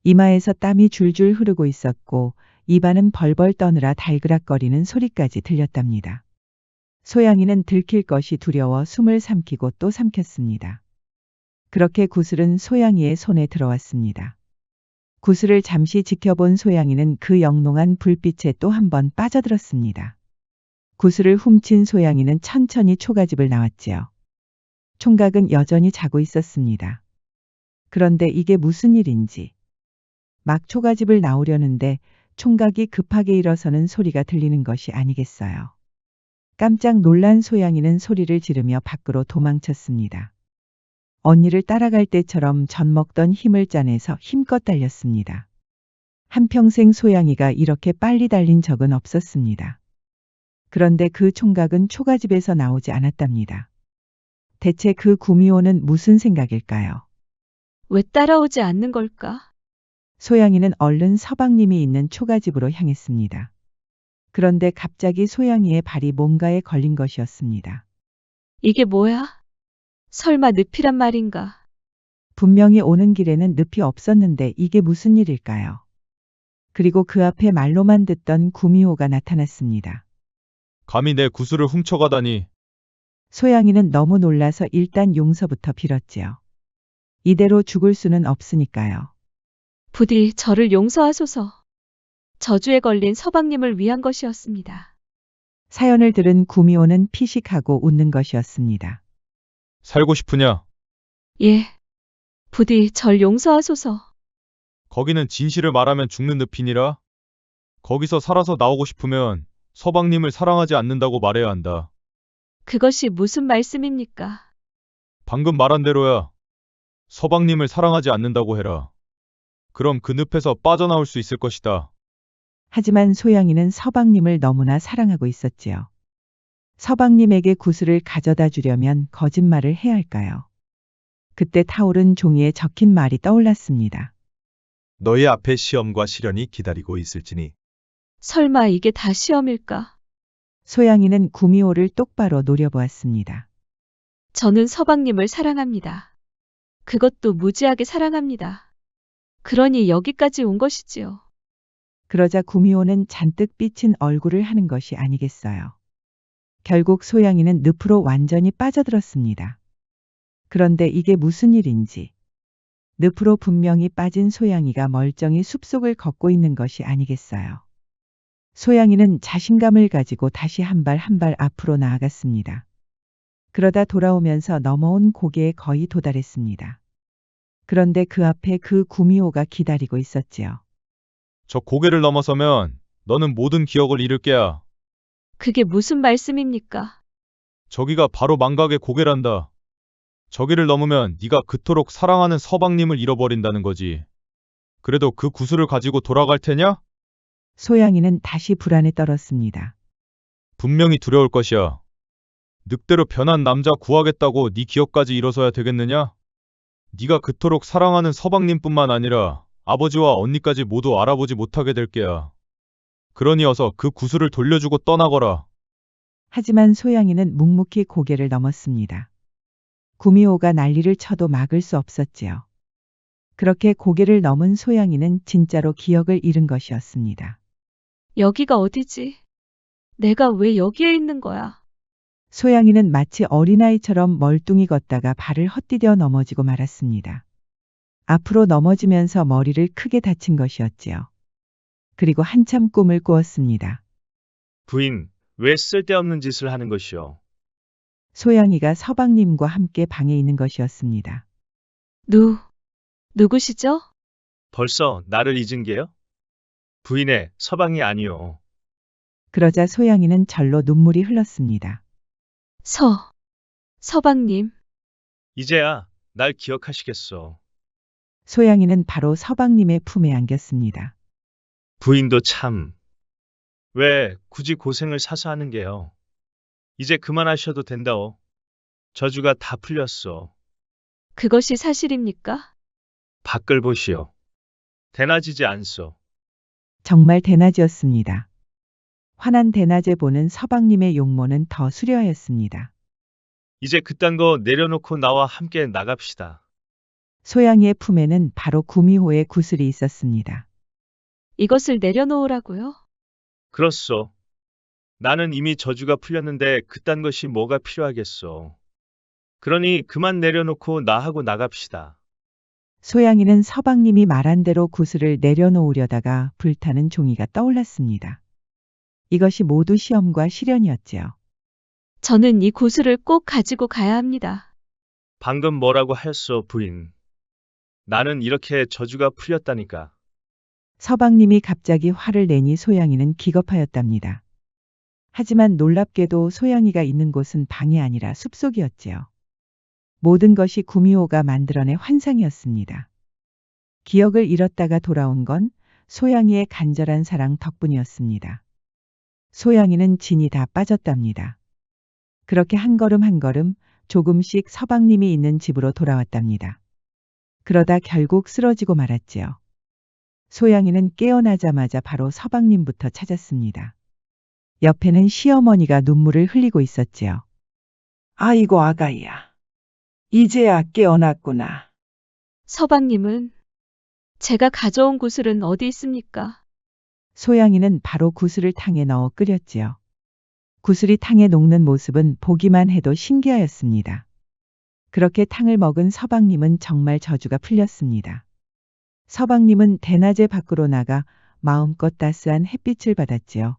이마에서 땀이 줄줄 흐르고 있었고 입안은 벌벌 떠느라 달그락거리는 소리까지 들렸답니다. 소양이는 들킬 것이 두려워 숨을 삼키고 또 삼켰습니다. 그렇게 구슬은 소양이의 손에 들어왔습니다. 구슬을 잠시 지켜본 소양이는 그 영롱한 불빛에 또 한 번 빠져들었습니다. 구슬을 훔친 소양이는 천천히 초가집을 나왔지요. 총각은 여전히 자고 있었습니다. 그런데 이게 무슨 일인지. 막 초가집을 나오려는데 총각이 급하게 일어서는 소리가 들리는 것이 아니겠어요. 깜짝 놀란 소양이는 소리를 지르며 밖으로 도망쳤습니다. 언니를 따라갈 때처럼 젖먹던 힘을 짜내서 힘껏 달렸습니다. 한평생 소양이가 이렇게 빨리 달린 적은 없었습니다. 그런데 그 총각은 초가집에서 나오지 않았답니다. 대체 그 구미호는 무슨 생각일까요? 왜 따라오지 않는 걸까? 소양이는 얼른 서방님이 있는 초가집으로 향했습니다. 그런데 갑자기 소양이의 발이 뭔가에 걸린 것이었습니다. 이게 뭐야? 설마 늪이란 말인가? 분명히 오는 길에는 늪이 없었는데 이게 무슨 일일까요? 그리고 그 앞에 말로만 듣던 구미호가 나타났습니다. 감히 내 구슬을 훔쳐가다니. 소양이는 너무 놀라서 일단 용서부터 빌었지요. 이대로 죽을 수는 없으니까요. 부디 저를 용서하소서. 저주에 걸린 서방님을 위한 것이었습니다. 사연을 들은 구미호는 피식하고 웃는 것이었습니다. 살고 싶으냐? 예. 부디 절 용서하소서. 거기는 진실을 말하면 죽는 늪이니라. 거기서 살아서 나오고 싶으면 서방님을 사랑하지 않는다고 말해야 한다. 그것이 무슨 말씀입니까? 방금 말한 대로야. 서방님을 사랑하지 않는다고 해라. 그럼 그 늪에서 빠져나올 수 있을 것이다. 하지만 소양이는 서방님을 너무나 사랑하고 있었지요. 서방님에게 구슬을 가져다 주려면 거짓말을 해야 할까요? 그때 타오른 종이에 적힌 말이 떠올랐습니다. 너희 앞에 시험과 시련이 기다리고 있을지니. 설마 이게 다 시험일까? 소양이는 구미호를 똑바로 노려보았습니다. 저는 서방님을 사랑합니다. 그것도 무지하게 사랑합니다. 그러니 여기까지 온 것이지요. 그러자 구미호는 잔뜩 삐친 얼굴을 하는 것이 아니겠어요. 결국 소양이는 늪으로 완전히 빠져들었습니다. 그런데 이게 무슨 일인지. 늪으로 분명히 빠진 소양이가 멀쩡히 숲속을 걷고 있는 것이 아니겠어요. 소양이는 자신감을 가지고 다시 한 발 한 발 앞으로 나아갔습니다. 그러다 돌아오면서 넘어온 고개에 거의 도달했습니다. 그런데 그 앞에 그 구미호가 기다리고 있었지요. 저 고개를 넘어서면 너는 모든 기억을 잃을 게야. 그게 무슨 말씀입니까? 저기가 바로 망각의 고개란다. 저기를 넘으면 네가 그토록 사랑하는 서방님을 잃어버린다는 거지. 그래도 그 구슬을 가지고 돌아갈 테냐? 소양이는 다시 불안에 떨었습니다. 분명히 두려울 것이야. 늑대로 변한 남자 구하겠다고 네 기억까지 잃어서야 되겠느냐? 네가 그토록 사랑하는 서방님뿐만 아니라 아버지와 언니까지 모두 알아보지 못하게 될 게야. 그러니 어서 그 구슬을 돌려주고 떠나거라. 하지만 소양이는 묵묵히 고개를 넘었습니다. 구미호가 난리를 쳐도 막을 수 없었지요. 그렇게 고개를 넘은 소양이는 진짜로 기억을 잃은 것이었습니다. 여기가 어디지? 내가 왜 여기에 있는 거야? 소양이는 마치 어린아이처럼 멀뚱히 걷다가 발을 헛디뎌 넘어지고 말았습니다. 앞으로 넘어지면서 머리를 크게 다친 것이었지요. 그리고 한참 꿈을 꾸었습니다. 부인, 왜 쓸데없는 짓을 하는 것이오? 소양이가 서방님과 함께 방에 있는 것이었습니다. 누구시죠? 벌써 나를 잊은 게요? 부인의 서방이 아니오. 그러자 소양이는 절로 눈물이 흘렀습니다. 서방님. 이제야 날 기억하시겠소. 소양이는 바로 서방님의 품에 안겼습니다. 부인도 참. 왜 굳이 고생을 사서 하는 게요? 이제 그만하셔도 된다오. 저주가 다 풀렸소. 그것이 사실입니까? 밖을 보시오. 대낮이지 않소. 정말 대낮이었습니다. 환한 대낮에 보는 서방님의 용모는 더 수려하였습니다. 이제 그딴 거 내려놓고 나와 함께 나갑시다. 소양이의 품에는 바로 구미호의 구슬이 있었습니다. 이것을 내려놓으라고요? 그렇소. 나는 이미 저주가 풀렸는데 그딴 것이 뭐가 필요하겠소. 그러니 그만 내려놓고 나하고 나갑시다. 소양이는 서방님이 말한 대로 구슬을 내려놓으려다가 불타는 종이가 떠올랐습니다. 이것이 모두 시험과 시련이었지요. 저는 이 구슬을 꼭 가지고 가야 합니다. 방금 뭐라고 하였소, 부인? 나는 이렇게 저주가 풀렸다니까. 서방님이 갑자기 화를 내니 소양이는 기겁하였답니다. 하지만 놀랍게도 소양이가 있는 곳은 방이 아니라 숲속이었지요. 모든 것이 구미호가 만들어낸 환상이었습니다. 기억을 잃었다가 돌아온 건 소양이의 간절한 사랑 덕분이었습니다. 소양이는 진이 다 빠졌답니다. 그렇게 한 걸음 한 걸음 조금씩 서방님이 있는 집으로 돌아왔답니다. 그러다 결국 쓰러지고 말았지요. 소양이는 깨어나자마자 바로 서방님부터 찾았습니다. 옆에는 시어머니가 눈물을 흘리고 있었지요. 아이고 아가야. 이제야 깨어났구나. 서방님은 제가 가져온 구슬은 어디 있습니까? 소양이는 바로 구슬을 탕에 넣어 끓였지요. 구슬이 탕에 녹는 모습은 보기만 해도 신기하였습니다. 그렇게 탕을 먹은 서방님은 정말 저주가 풀렸습니다. 서방님은 대낮에 밖으로 나가 마음껏 따스한 햇빛을 받았지요.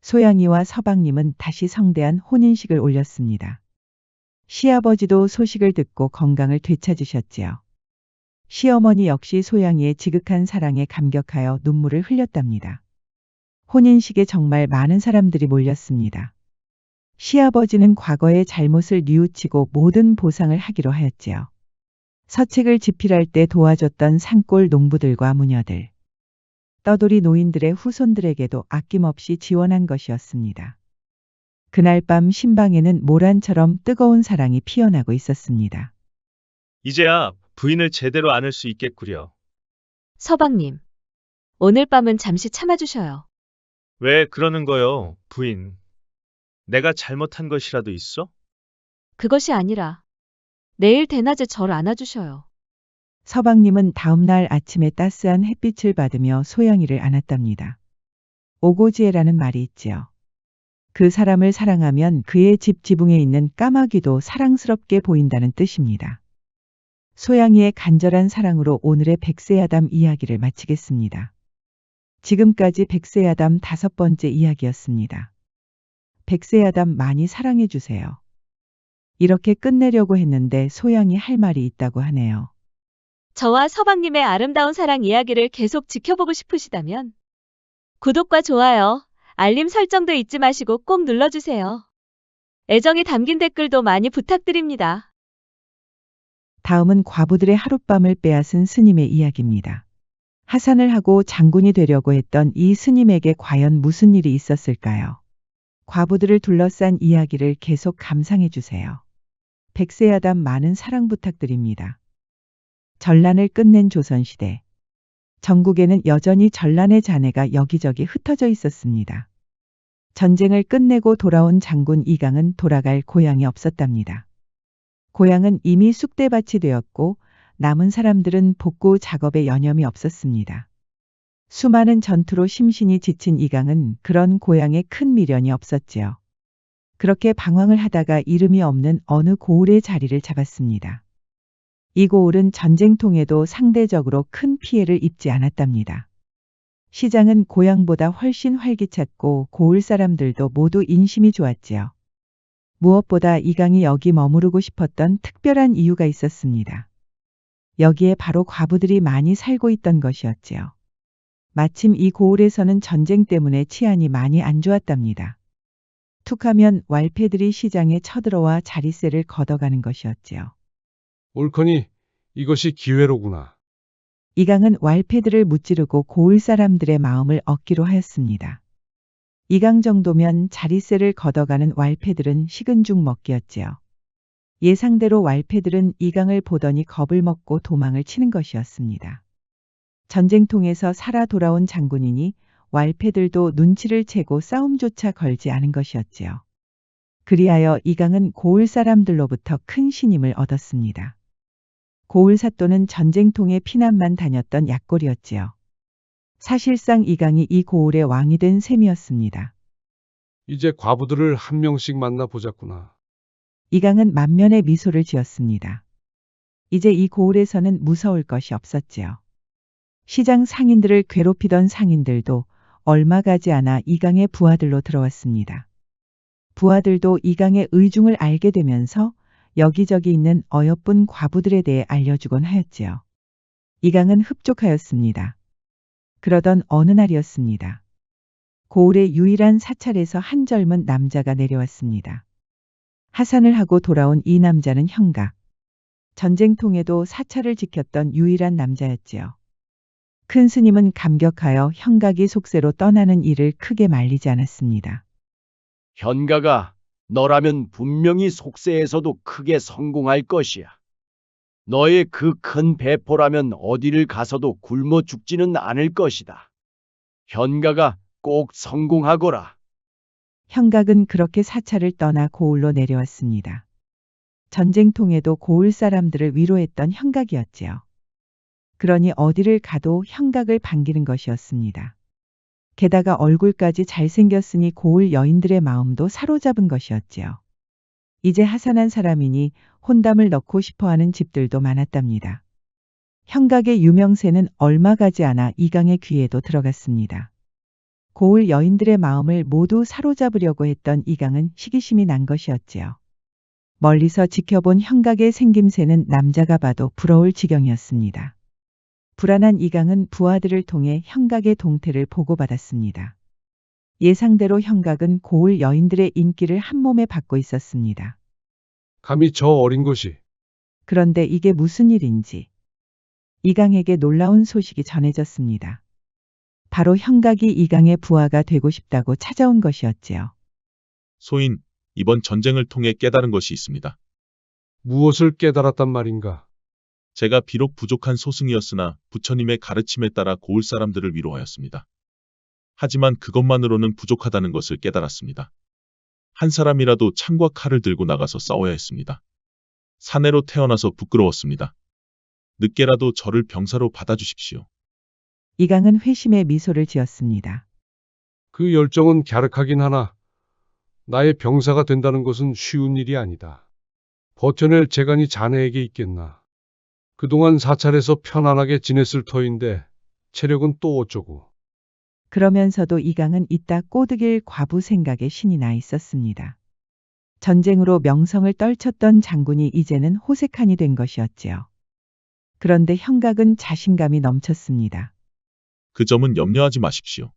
소양이와 서방님은 다시 성대한 혼인식을 올렸습니다. 시아버지도 소식을 듣고 건강을 되찾으셨지요. 시어머니 역시 소양이의 지극한 사랑에 감격하여 눈물을 흘렸답니다. 혼인식에 정말 많은 사람들이 몰렸습니다. 시아버지는 과거의 잘못을 뉘우치고 모든 보상을 하기로 하였지요. 서책을 집필할 때 도와줬던 산골 농부들과 무녀들, 떠돌이 노인들의 후손들에게도 아낌없이 지원한 것이었습니다. 그날 밤 신방에는 모란처럼 뜨거운 사랑이 피어나고 있었습니다. 이제야 부인을 제대로 안을 수 있겠구려. 서방님. 오늘 밤은 잠시 참아주셔요. 왜 그러는 거요, 부인? 내가 잘못한 것이라도 있어? 그것이 아니라 내일 대낮에 절 안아주셔요. 서방님은 다음 날 아침에 따스한 햇빛을 받으며 소양이를 안았답니다. 오고지에라는 말이 있지요. 그 사람을 사랑하면 그의 집 지붕에 있는 까마귀도 사랑스럽게 보인다는 뜻입니다. 소양이의 간절한 사랑으로 오늘의 백세야담 이야기를 마치겠습니다. 지금까지 백세야담 5번째 이야기였습니다. 백세야담 많이 사랑해 주세요. 이렇게 끝내려고 했는데 소양이 할 말이 있다고 하네요. 저와 서방님의 아름다운 사랑 이야기를 계속 지켜보고 싶으시다면 구독과 좋아요, 알림 설정도 잊지 마시고 꼭 눌러주세요. 애정이 담긴 댓글도 많이 부탁드립니다. 다음은 과부들의 하룻밤을 빼앗은 스님의 이야기입니다. 하산을 하고 장군이 되려고 했던 이 스님에게 과연 무슨 일이 있었을까요? 과부들을 둘러싼 이야기를 계속 감상해 주세요. 백세야담 많은 사랑 부탁드립니다. 전란을 끝낸 조선시대. 전국에는 여전히 전란의 잔해가 여기저기 흩어져 있었습니다. 전쟁을 끝내고 돌아온 장군 이강은 돌아갈 고향이 없었답니다. 고향은 이미 쑥대밭이 되었고 남은 사람들은 복구 작업에 여념이 없었습니다. 수많은 전투로 심신이 지친 이강은 그런 고향에 큰 미련이 없었지요. 그렇게 방황을 하다가 이름이 없는 어느 고을의 자리를 잡았습니다. 이 고을은 전쟁통에도 상대적으로 큰 피해를 입지 않았답니다. 시장은 고향보다 훨씬 활기찼고 고을 사람들도 모두 인심이 좋았지요. 무엇보다 이강이 여기 머무르고 싶었던 특별한 이유가 있었습니다. 여기에 바로 과부들이 많이 살고 있던 것이었지요. 마침 이 고을에서는 전쟁 때문에 치안이 많이 안 좋았답니다. 툭하면 왈패들이 시장에 쳐들어와 자릿세를 걷어가는 것이었지요. 옳거니 이것이 기회로구나. 이강은 왈패들을 무찌르고 고을 사람들의 마음을 얻기로 하였습니다. 이강 정도면 자릿세를 걷어가는 왈패들은 식은 죽 먹기였지요. 예상대로 왈패들은 이강을 보더니 겁을 먹고 도망을 치는 것이었습니다. 전쟁통에서 살아 돌아온 장군이니 왈패들도 눈치를 채고 싸움조차 걸지 않은 것이었지요. 그리하여 이강은 고을 사람들로부터 큰 신임을 얻었습니다. 고을 사또는 전쟁통에 피난만 다녔던 약골이었지요. 사실상 이강이 이 고을의 왕이 된 셈이었습니다. 이제 과부들을 한 명씩 만나 보자꾸나. 이강은 만면의 미소를 지었습니다. 이제 이 고을에서는 무서울 것이 없었지요. 시장 상인들을 괴롭히던 상인들도 얼마 가지 않아 이강의 부하들로 들어왔습니다. 부하들도 이강의 의중을 알게 되면서 여기저기 있는 어여쁜 과부들에 대해 알려주곤 하였지요. 이강은 흡족하였습니다. 그러던 어느 날이었습니다. 고을의 유일한 사찰에서 한 젊은 남자가 내려왔습니다. 하산을 하고 돌아온 이 남자는 형각. 전쟁통에도 사찰을 지켰던 유일한 남자였지요. 큰 스님은 감격하여 형각이 속세로 떠나는 일을 크게 말리지 않았습니다. 현가가 너라면 분명히 속세에서도 크게 성공할 것이야. 너의 그 큰 배포라면 어디를 가서도 굶어 죽지는 않을 것이다. 현가가 꼭 성공하거라. 형각은 그렇게 사찰을 떠나 고을로 내려왔습니다. 전쟁통에도 고을 사람들을 위로했던 형각이었지요. 그러니 어디를 가도 형각을 반기는 것이었습니다. 게다가 얼굴까지 잘생겼으니 고을 여인들의 마음도 사로잡은 것이었지요. 이제 하산한 사람이니 혼담을 넣고 싶어하는 집들도 많았답니다. 형각의 유명세는 얼마 가지 않아 이강의 귀에도 들어갔습니다. 고을 여인들의 마음을 모두 사로잡으려고 했던 이강은 시기심이 난 것이었지요. 멀리서 지켜본 형각의 생김새는 남자가 봐도 부러울 지경이었습니다. 불안한 이강은 부하들을 통해 형각의 동태를 보고받았습니다. 예상대로 형각은 고을 여인들의 인기를 한몸에 받고 있었습니다. 감히 저 어린 것이. 그런데 이게 무슨 일인지 이강에게 놀라운 소식이 전해졌습니다. 바로 형각이 이강의 부하가 되고 싶다고 찾아온 것이었지요. 소인, 이번 전쟁을 통해 깨달은 것이 있습니다. 무엇을 깨달았단 말인가? 제가 비록 부족한 소승이었으나 부처님의 가르침에 따라 고을 사람들을 위로하였습니다. 하지만 그것만으로는 부족하다는 것을 깨달았습니다. 한 사람이라도 창과 칼을 들고 나가서 싸워야 했습니다. 사내로 태어나서 부끄러웠습니다. 늦게라도 저를 병사로 받아주십시오. 이강은 회심의 미소를 지었습니다. 그 열정은 갸륵하긴 하나 나의 병사가 된다는 것은 쉬운 일이 아니다. 버텨낼 재간이 자네에게 있겠나. 그동안 사찰에서 편안하게 지냈을 터인데 체력은 또 어쩌고. 그러면서도 이강은 이따 꼬드길 과부 생각에 신이 나 있었습니다. 전쟁으로 명성을 떨쳤던 장군이 이제는 호색한이 된 것이었지요. 그런데 형각은 자신감이 넘쳤습니다. 그 점은 염려하지 마십시오.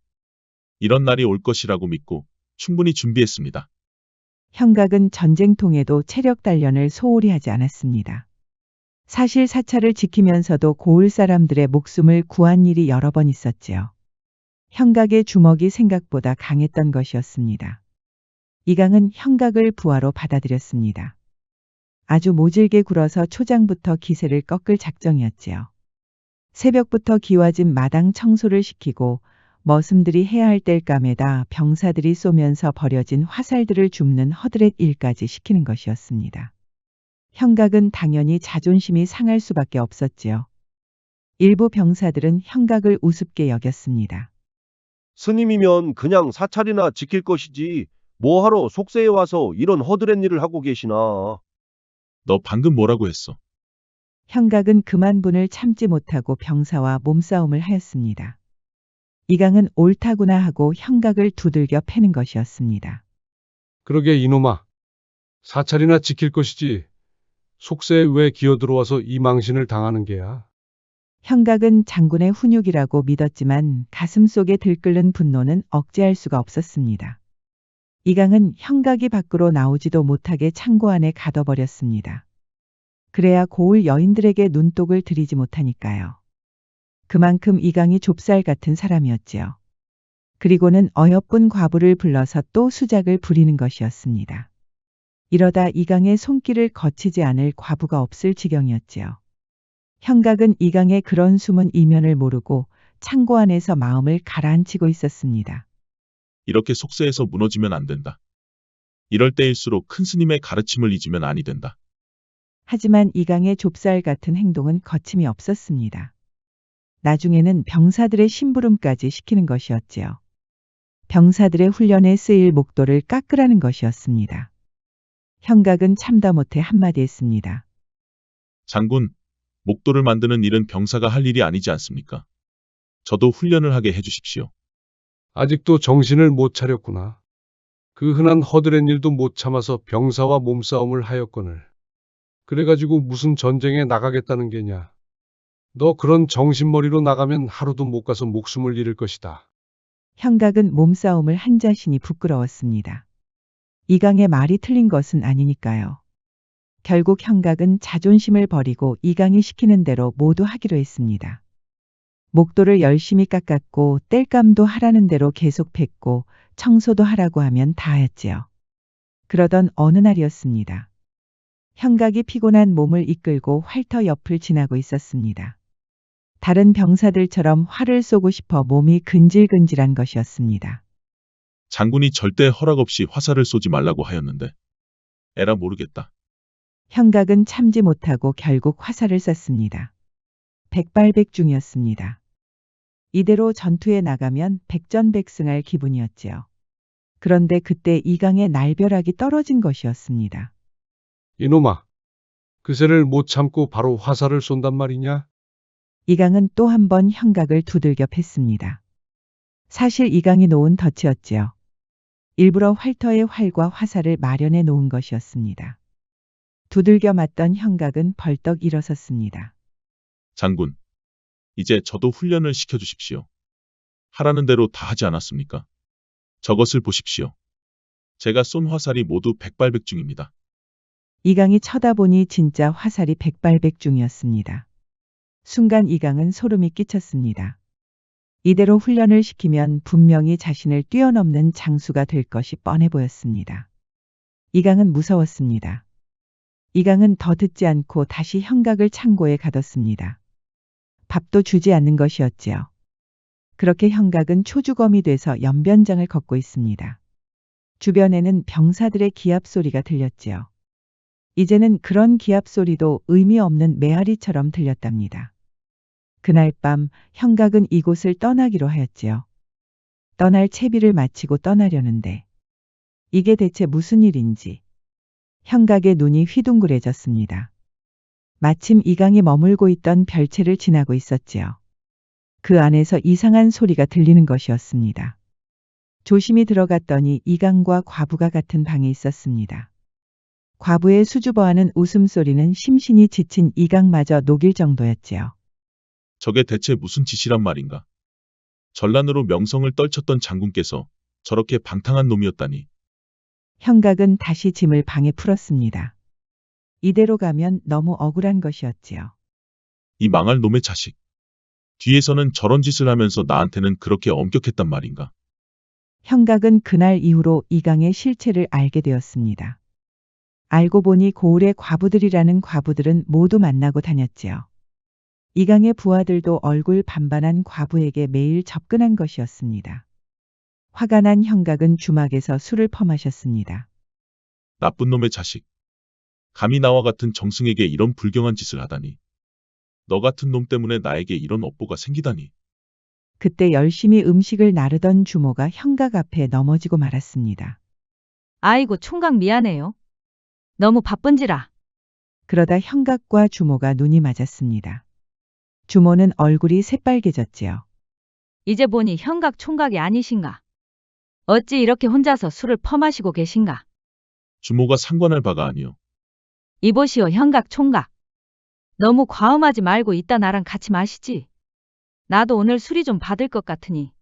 이런 날이 올 것이라고 믿고 충분히 준비했습니다. 형각은 전쟁통에도 체력 단련을 소홀히 하지 않았습니다. 사실 사찰을 지키면서도 고을 사람들의 목숨을 구한 일이 여러 번 있었지요. 형각의 주먹이 생각보다 강했던 것이었습니다. 이강은 형각을 부하로 받아들였습니다. 아주 모질게 굴어서 초장부터 기세를 꺾을 작정이었지요. 새벽부터 기와집 마당 청소를 시키고 머슴들이 해야 할 땔감에다 병사들이 쏘면서 버려진 화살들을 줍는 허드렛 일까지 시키는 것이었습니다. 형각은 당연히 자존심이 상할 수밖에 없었지요. 일부 병사들은 형각을 우습게 여겼습니다. 스님이면 그냥 사찰이나 지킬 것이지 뭐하러 속세에 와서 이런 허드렛 일을 하고 계시나. 너 방금 뭐라고 했어? 형각은 그만 분을 참지 못하고 병사와 몸싸움을 하였습니다. 이강은 옳다구나 하고 형각을 두들겨 패는 것이었습니다. 그러게 이놈아. 사찰이나 지킬 것이지. 속세에 왜 기어들어와서 이 망신을 당하는 게야? 형각은 장군의 훈육이라고 믿었지만 가슴속에 들끓는 분노는 억제할 수가 없었습니다. 이강은 형각이 밖으로 나오지도 못하게 창고 안에 가둬버렸습니다. 그래야 고을 여인들에게 눈독을 들이지 못하니까요. 그만큼 이강이 좁쌀 같은 사람이었지요. 그리고는 어여쁜 과부를 불러서 또 수작을 부리는 것이었습니다. 이러다 이강의 손길을 거치지 않을 과부가 없을 지경이었지요. 형각은 이강의 그런 숨은 이면을 모르고 창고 안에서 마음을 가라앉히고 있었습니다. 이렇게 속세에서 무너지면 안 된다. 이럴 때일수록 큰 스님의 가르침을 잊으면 아니 된다. 하지만 이강의 좁쌀 같은 행동은 거침이 없었습니다. 나중에는 병사들의 심부름까지 시키는 것이었지요. 병사들의 훈련에 쓰일 목도를 깎으라는 것이었습니다. 형각은 참다 못해 한마디 했습니다. 장군, 목도를 만드는 일은 병사가 할 일이 아니지 않습니까? 저도 훈련을 하게 해주십시오. 아직도 정신을 못 차렸구나. 그 흔한 허드렛 일도 못 참아서 병사와 몸싸움을 하였거늘. 그래가지고 무슨 전쟁에 나가겠다는 게냐. 너 그런 정신머리로 나가면 하루도 못 가서 목숨을 잃을 것이다. 형각은 몸싸움을 한 자신이 부끄러웠습니다. 이강의 말이 틀린 것은 아니니까요. 결국 형각은 자존심을 버리고 이강이 시키는 대로 모두 하기로 했습니다. 목도를 열심히 깎았고 땔감도 하라는 대로 계속 팼고 청소도 하라고 하면 다 했지요. 그러던 어느 날이었습니다. 형각이 피곤한 몸을 이끌고 활터 옆을 지나고 있었습니다. 다른 병사들처럼 활을 쏘고 싶어 몸이 근질근질한 것이었습니다. 장군이 절대 허락 없이 화살을 쏘지 말라고 하였는데. 에라 모르겠다. 형각은 참지 못하고 결국 화살을 쐈습니다. 백발백중이었습니다. 이대로 전투에 나가면 백전백승할 기분이었지요. 그런데 그때 이강의 날벼락이 떨어진 것이었습니다. 이놈아. 그새를 못 참고 바로 화살을 쏜단 말이냐? 이강은 또 한 번 형각을 두들겨 팼습니다. 사실 이강이 놓은 덫이었지요. 일부러 활터에 활과 화살을 마련해 놓은 것이었습니다. 두들겨 맞던 형각은 벌떡 일어섰습니다. 장군, 이제 저도 훈련을 시켜주십시오. 하라는 대로 다 하지 않았습니까? 저것을 보십시오. 제가 쏜 화살이 모두 백발백중입니다. 이강이 쳐다보니 진짜 화살이 백발백중이었습니다. 순간 이강은 소름이 끼쳤습니다. 이대로 훈련을 시키면 분명히 자신을 뛰어넘는 장수가 될 것이 뻔해 보였습니다. 이강은 무서웠습니다. 이강은 더 듣지 않고 다시 형각을 창고에 가뒀습니다. 밥도 주지 않는 것이었지요. 그렇게 형각은 초주검이 돼서 연변장을 걷고 있습니다. 주변에는 병사들의 기합 소리가 들렸지요. 이제는 그런 기합 소리도 의미 없는 메아리처럼 들렸답니다. 그날 밤 형각은 이곳을 떠나기로 하였지요. 떠날 채비를 마치고 떠나려는데 이게 대체 무슨 일인지 형각의 눈이 휘둥그레졌습니다. 마침 이강이 머물고 있던 별채를 지나고 있었지요. 그 안에서 이상한 소리가 들리는 것이었습니다. 조심히 들어갔더니 이강과 과부가 같은 방에 있었습니다. 과부의 수줍어하는 웃음소리는 심신이 지친 이강마저 녹일 정도였지요. 저게 대체 무슨 짓이란 말인가? 전란으로 명성을 떨쳤던 장군께서 저렇게 방탕한 놈이었다니. 형각은 다시 짐을 방에 풀었습니다. 이대로 가면 너무 억울한 것이었지요. 이 망할 놈의 자식. 뒤에서는 저런 짓을 하면서 나한테는 그렇게 엄격했단 말인가? 형각은 그날 이후로 이강의 실체를 알게 되었습니다. 알고 보니 고을의 과부들이라는 과부들은 모두 만나고 다녔지요. 이강의 부하들도 얼굴 반반한 과부에게 매일 접근한 것이었습니다. 화가 난 형각은 주막에서 술을 퍼마셨습니다. 나쁜 놈의 자식. 감히 나와 같은 정승에게 이런 불경한 짓을 하다니. 너 같은 놈 때문에 나에게 이런 업보가 생기다니. 그때 열심히 음식을 나르던 주모가 형각 앞에 넘어지고 말았습니다. 아이고, 총각 미안해요. 너무 바쁜지라. 그러다 형각과 주모가 눈이 맞았습니다. 주모는 얼굴이 새빨개졌지요. 이제 보니 형각 총각이 아니신가? 어찌 이렇게 혼자서 술을 퍼마시고 계신가? 주모가 상관할 바가 아니오. 이보시오, 형각 총각. 너무 과음하지 말고 이따 나랑 같이 마시지. 나도 오늘 술이 좀 받을 것 같으니.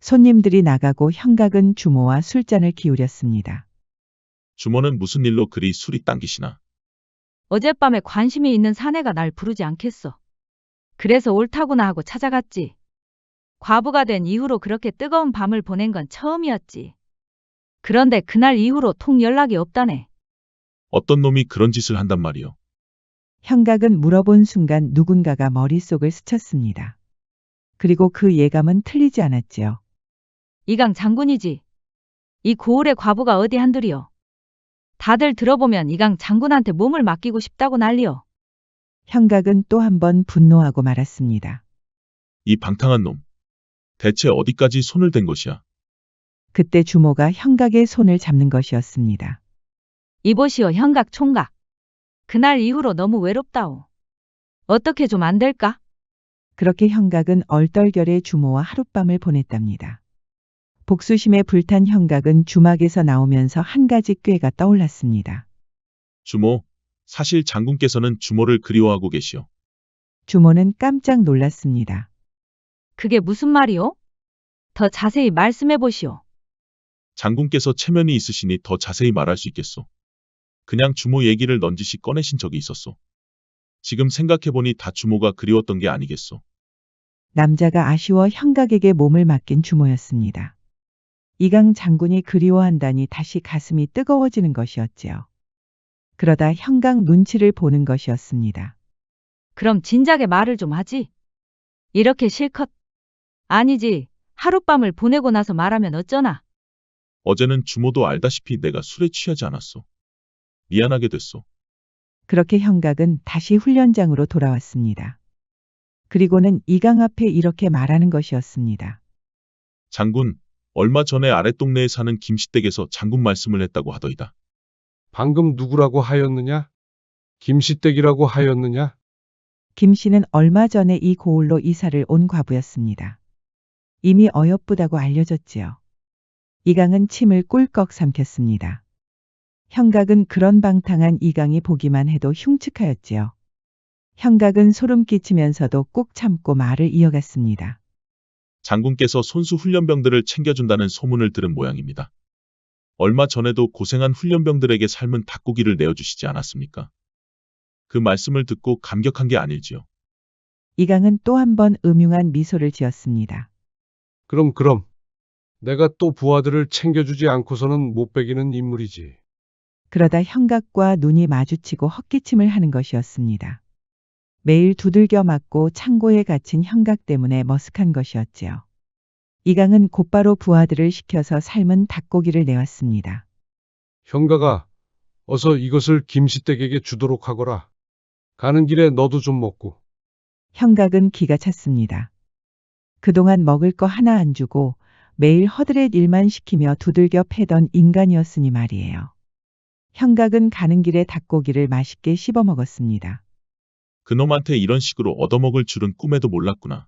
손님들이 나가고 형각은 주모와 술잔을 기울였습니다. 주모는 무슨 일로 그리 술이 당기시나. 어젯밤에 관심이 있는 사내가 날 부르지 않겠어. 그래서 옳다구나 하고 찾아갔지. 과부가 된 이후로 그렇게 뜨거운 밤을 보낸 건 처음이었지. 그런데 그날 이후로 통 연락이 없다네. 어떤 놈이 그런 짓을 한단 말이오. 형각은 물어본 순간 누군가가 머릿속을 스쳤습니다. 그리고 그 예감은 틀리지 않았지요. 이강 장군이지. 이 고을의 과부가 어디 한둘이요. 다들 들어보면 이강 장군한테 몸을 맡기고 싶다고 난리요. 형각은 또 한 번 분노하고 말았습니다. 이 방탕한 놈. 대체 어디까지 손을 댄 것이야. 그때 주모가 형각의 손을 잡는 것이었습니다. 이보시오, 형각 총각. 그날 이후로 너무 외롭다오. 어떻게 좀 안 될까? 그렇게 형각은 얼떨결에 주모와 하룻밤을 보냈답니다. 복수심에 불탄 형각은 주막에서 나오면서 한 가지 꾀가 떠올랐습니다. 주모, 사실 장군께서는 주모를 그리워하고 계시오. 주모는 깜짝 놀랐습니다. 그게 무슨 말이오? 더 자세히 말씀해 보시오. 장군께서 체면이 있으시니 더 자세히 말할 수 있겠소. 그냥 주모 얘기를 넌지시 꺼내신 적이 있었소. 지금 생각해보니 다 주모가 그리웠던 게 아니겠소. 남자가 아쉬워 형각에게 몸을 맡긴 주모였습니다. 이강 장군이 그리워한다니 다시 가슴이 뜨거워지는 것이었지요. 그러다 형각 눈치를 보는 것이었습니다. 그럼 진작에 말을 좀 하지. 이렇게 실컷. 아니지, 하룻밤을 보내고 나서 말하면 어쩌나. 어제는 주모도 알다시피 내가 술에 취하지 않았소. 미안하게 됐소. 그렇게 형각은 다시 훈련장으로 돌아왔습니다. 그리고는 이강 앞에 이렇게 말하는 것이었습니다. 장군, 얼마 전에 아랫동네에 사는 김씨댁에서 장군 말씀을 했다고 하더이다. 방금 누구라고 하였느냐? 김씨댁이라고 하였느냐? 김 씨는 얼마 전에 이 고을로 이사를 온 과부였습니다. 이미 어여쁘다고 알려졌지요. 이강은 침을 꿀꺽 삼켰습니다. 형각은 그런 방탕한 이강이 보기만 해도 흉측하였지요. 형각은 소름 끼치면서도 꾹 참고 말을 이어갔습니다. 장군께서 손수 훈련병들을 챙겨준다는 소문을 들은 모양입니다. 얼마 전에도 고생한 훈련병들에게 삶은 닭고기를 내어주시지 않았습니까? 그 말씀을 듣고 감격한 게 아닐지요. 이강은 또 한 번 음흉한 미소를 지었습니다. 그럼. 내가 또 부하들을 챙겨주지 않고서는 못 배기는 인물이지. 그러다 형각과 눈이 마주치고 헛기침을 하는 것이었습니다. 매일 두들겨 맞고 창고에 갇힌 형각 때문에 머쓱한 것이었지요. 이강은 곧바로 부하들을 시켜서 삶은 닭고기를 내왔습니다. 형가가 어서 이것을 김씨댁에게 주도록 하거라. 가는 길에 너도 좀 먹고. 형각은 기가 찼습니다. 그동안 먹을 거 하나 안 주고 매일 허드렛 일만 시키며 두들겨 패던 인간이었으니 말이에요. 형각은 가는 길에 닭고기를 맛있게 씹어 먹었습니다. 그놈한테 이런 식으로 얻어먹을 줄은 꿈에도 몰랐구나.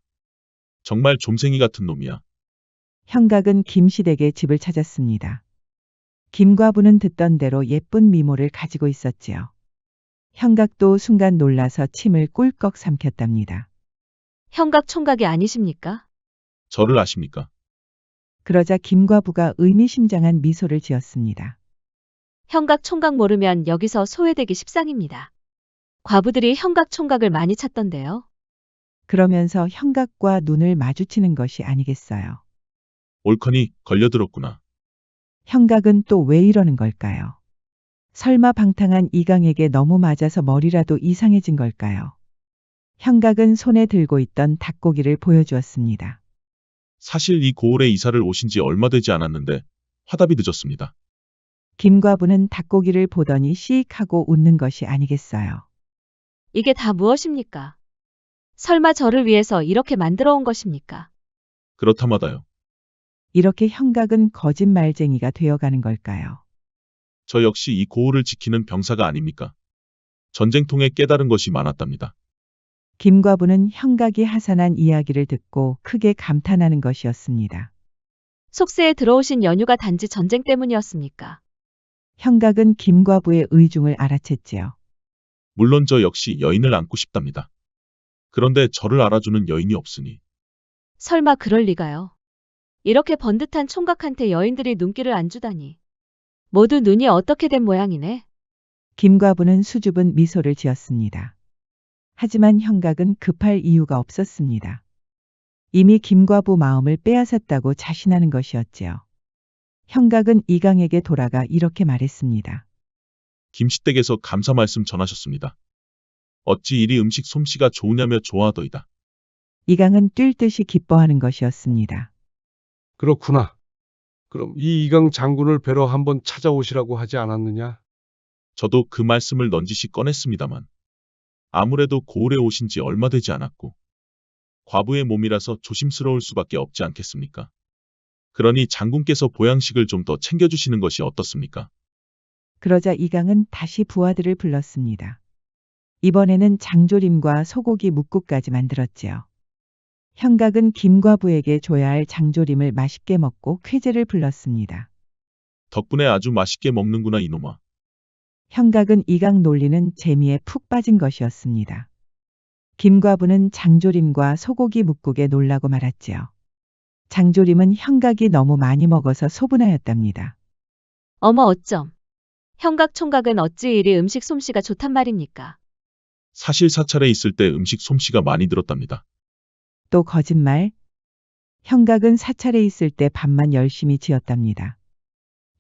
정말 좀생이 같은 놈이야. 형각은 김씨댁의 집을 찾았습니다. 김과부는 듣던 대로 예쁜 미모를 가지고 있었지요. 형각도 순간 놀라서 침을 꿀꺽 삼켰답니다. 형각 총각이 아니십니까? 저를 아십니까? 그러자 김과부가 의미심장한 미소를 지었습니다. 형각 총각 모르면 여기서 소외되기 십상입니다. 과부들이 형각 총각을 많이 찾던데요. 그러면서 형각과 눈을 마주치는 것이 아니겠어요. 옳거니 걸려들었구나. 형각은 또 왜 이러는 걸까요? 설마 방탕한 이강에게 너무 맞아서 머리라도 이상해진 걸까요? 형각은 손에 들고 있던 닭고기를 보여주었습니다. 사실 이 고을에 이사를 오신 지 얼마 되지 않았는데 화답이 늦었습니다. 김과부는 닭고기를 보더니 씩 하고 웃는 것이 아니겠어요. 이게 다 무엇입니까? 설마 저를 위해서 이렇게 만들어 온 것입니까? 그렇다마다요. 이렇게 형각은 거짓말쟁이가 되어가는 걸까요? 저 역시 이 고을을 지키는 병사가 아닙니까? 전쟁통에 깨달은 것이 많았답니다. 김과부는 형각이 하산한 이야기를 듣고 크게 감탄하는 것이었습니다. 속세에 들어오신 연유가 단지 전쟁 때문이었습니까? 형각은 김과부의 의중을 알아챘지요. 물론 저 역시 여인을 안고 싶답니다. 그런데 저를 알아주는 여인이 없으니 설마 그럴 리가요. 이렇게 번듯한 총각한테 여인들이 눈길을 안 주다니. 모두 눈이 어떻게 된 모양이네. 김과부는 수줍은 미소를 지었습니다. 하지만 형각은 급할 이유가 없었습니다. 이미 김과부 마음을 빼앗았다고 자신하는 것이었지요. 형각은 이강에게 돌아가 이렇게 말했습니다. 김씨댁에서 감사 말씀 전하셨습니다. 어찌 이리 음식 솜씨가 좋으냐며 좋아하더이다. 이강은 뛸 듯이 기뻐하는 것이었습니다. 그렇구나. 그럼 이 이강 장군을 뵈러 한번 찾아오시라고 하지 않았느냐? 저도 그 말씀을 넌지시 꺼냈습니다만 아무래도 고을에 오신 지 얼마 되지 않았고 과부의 몸이라서 조심스러울 수밖에 없지 않겠습니까? 그러니 장군께서 보양식을 좀 더 챙겨주시는 것이 어떻습니까? 그러자 이강은 다시 부하들을 불렀습니다. 이번에는 장조림과 소고기 묵국까지 만들었지요. 형각은 김과부에게 줘야 할 장조림을 맛있게 먹고 쾌재를 불렀습니다. 덕분에 아주 맛있게 먹는구나 이놈아. 형각은 이강 논리는 재미에 푹 빠진 것이었습니다. 김과부는 장조림과 소고기 묵국에 놀라고 말았지요. 장조림은 형각이 너무 많이 먹어서 소분하였답니다. 어머 어쩜. 형각 총각은 어찌 이리 음식 솜씨가 좋단 말입니까? 사실 사찰에 있을 때 음식 솜씨가 많이 들었답니다. 또 거짓말. 형각은 사찰에 있을 때 밥만 열심히 지었답니다.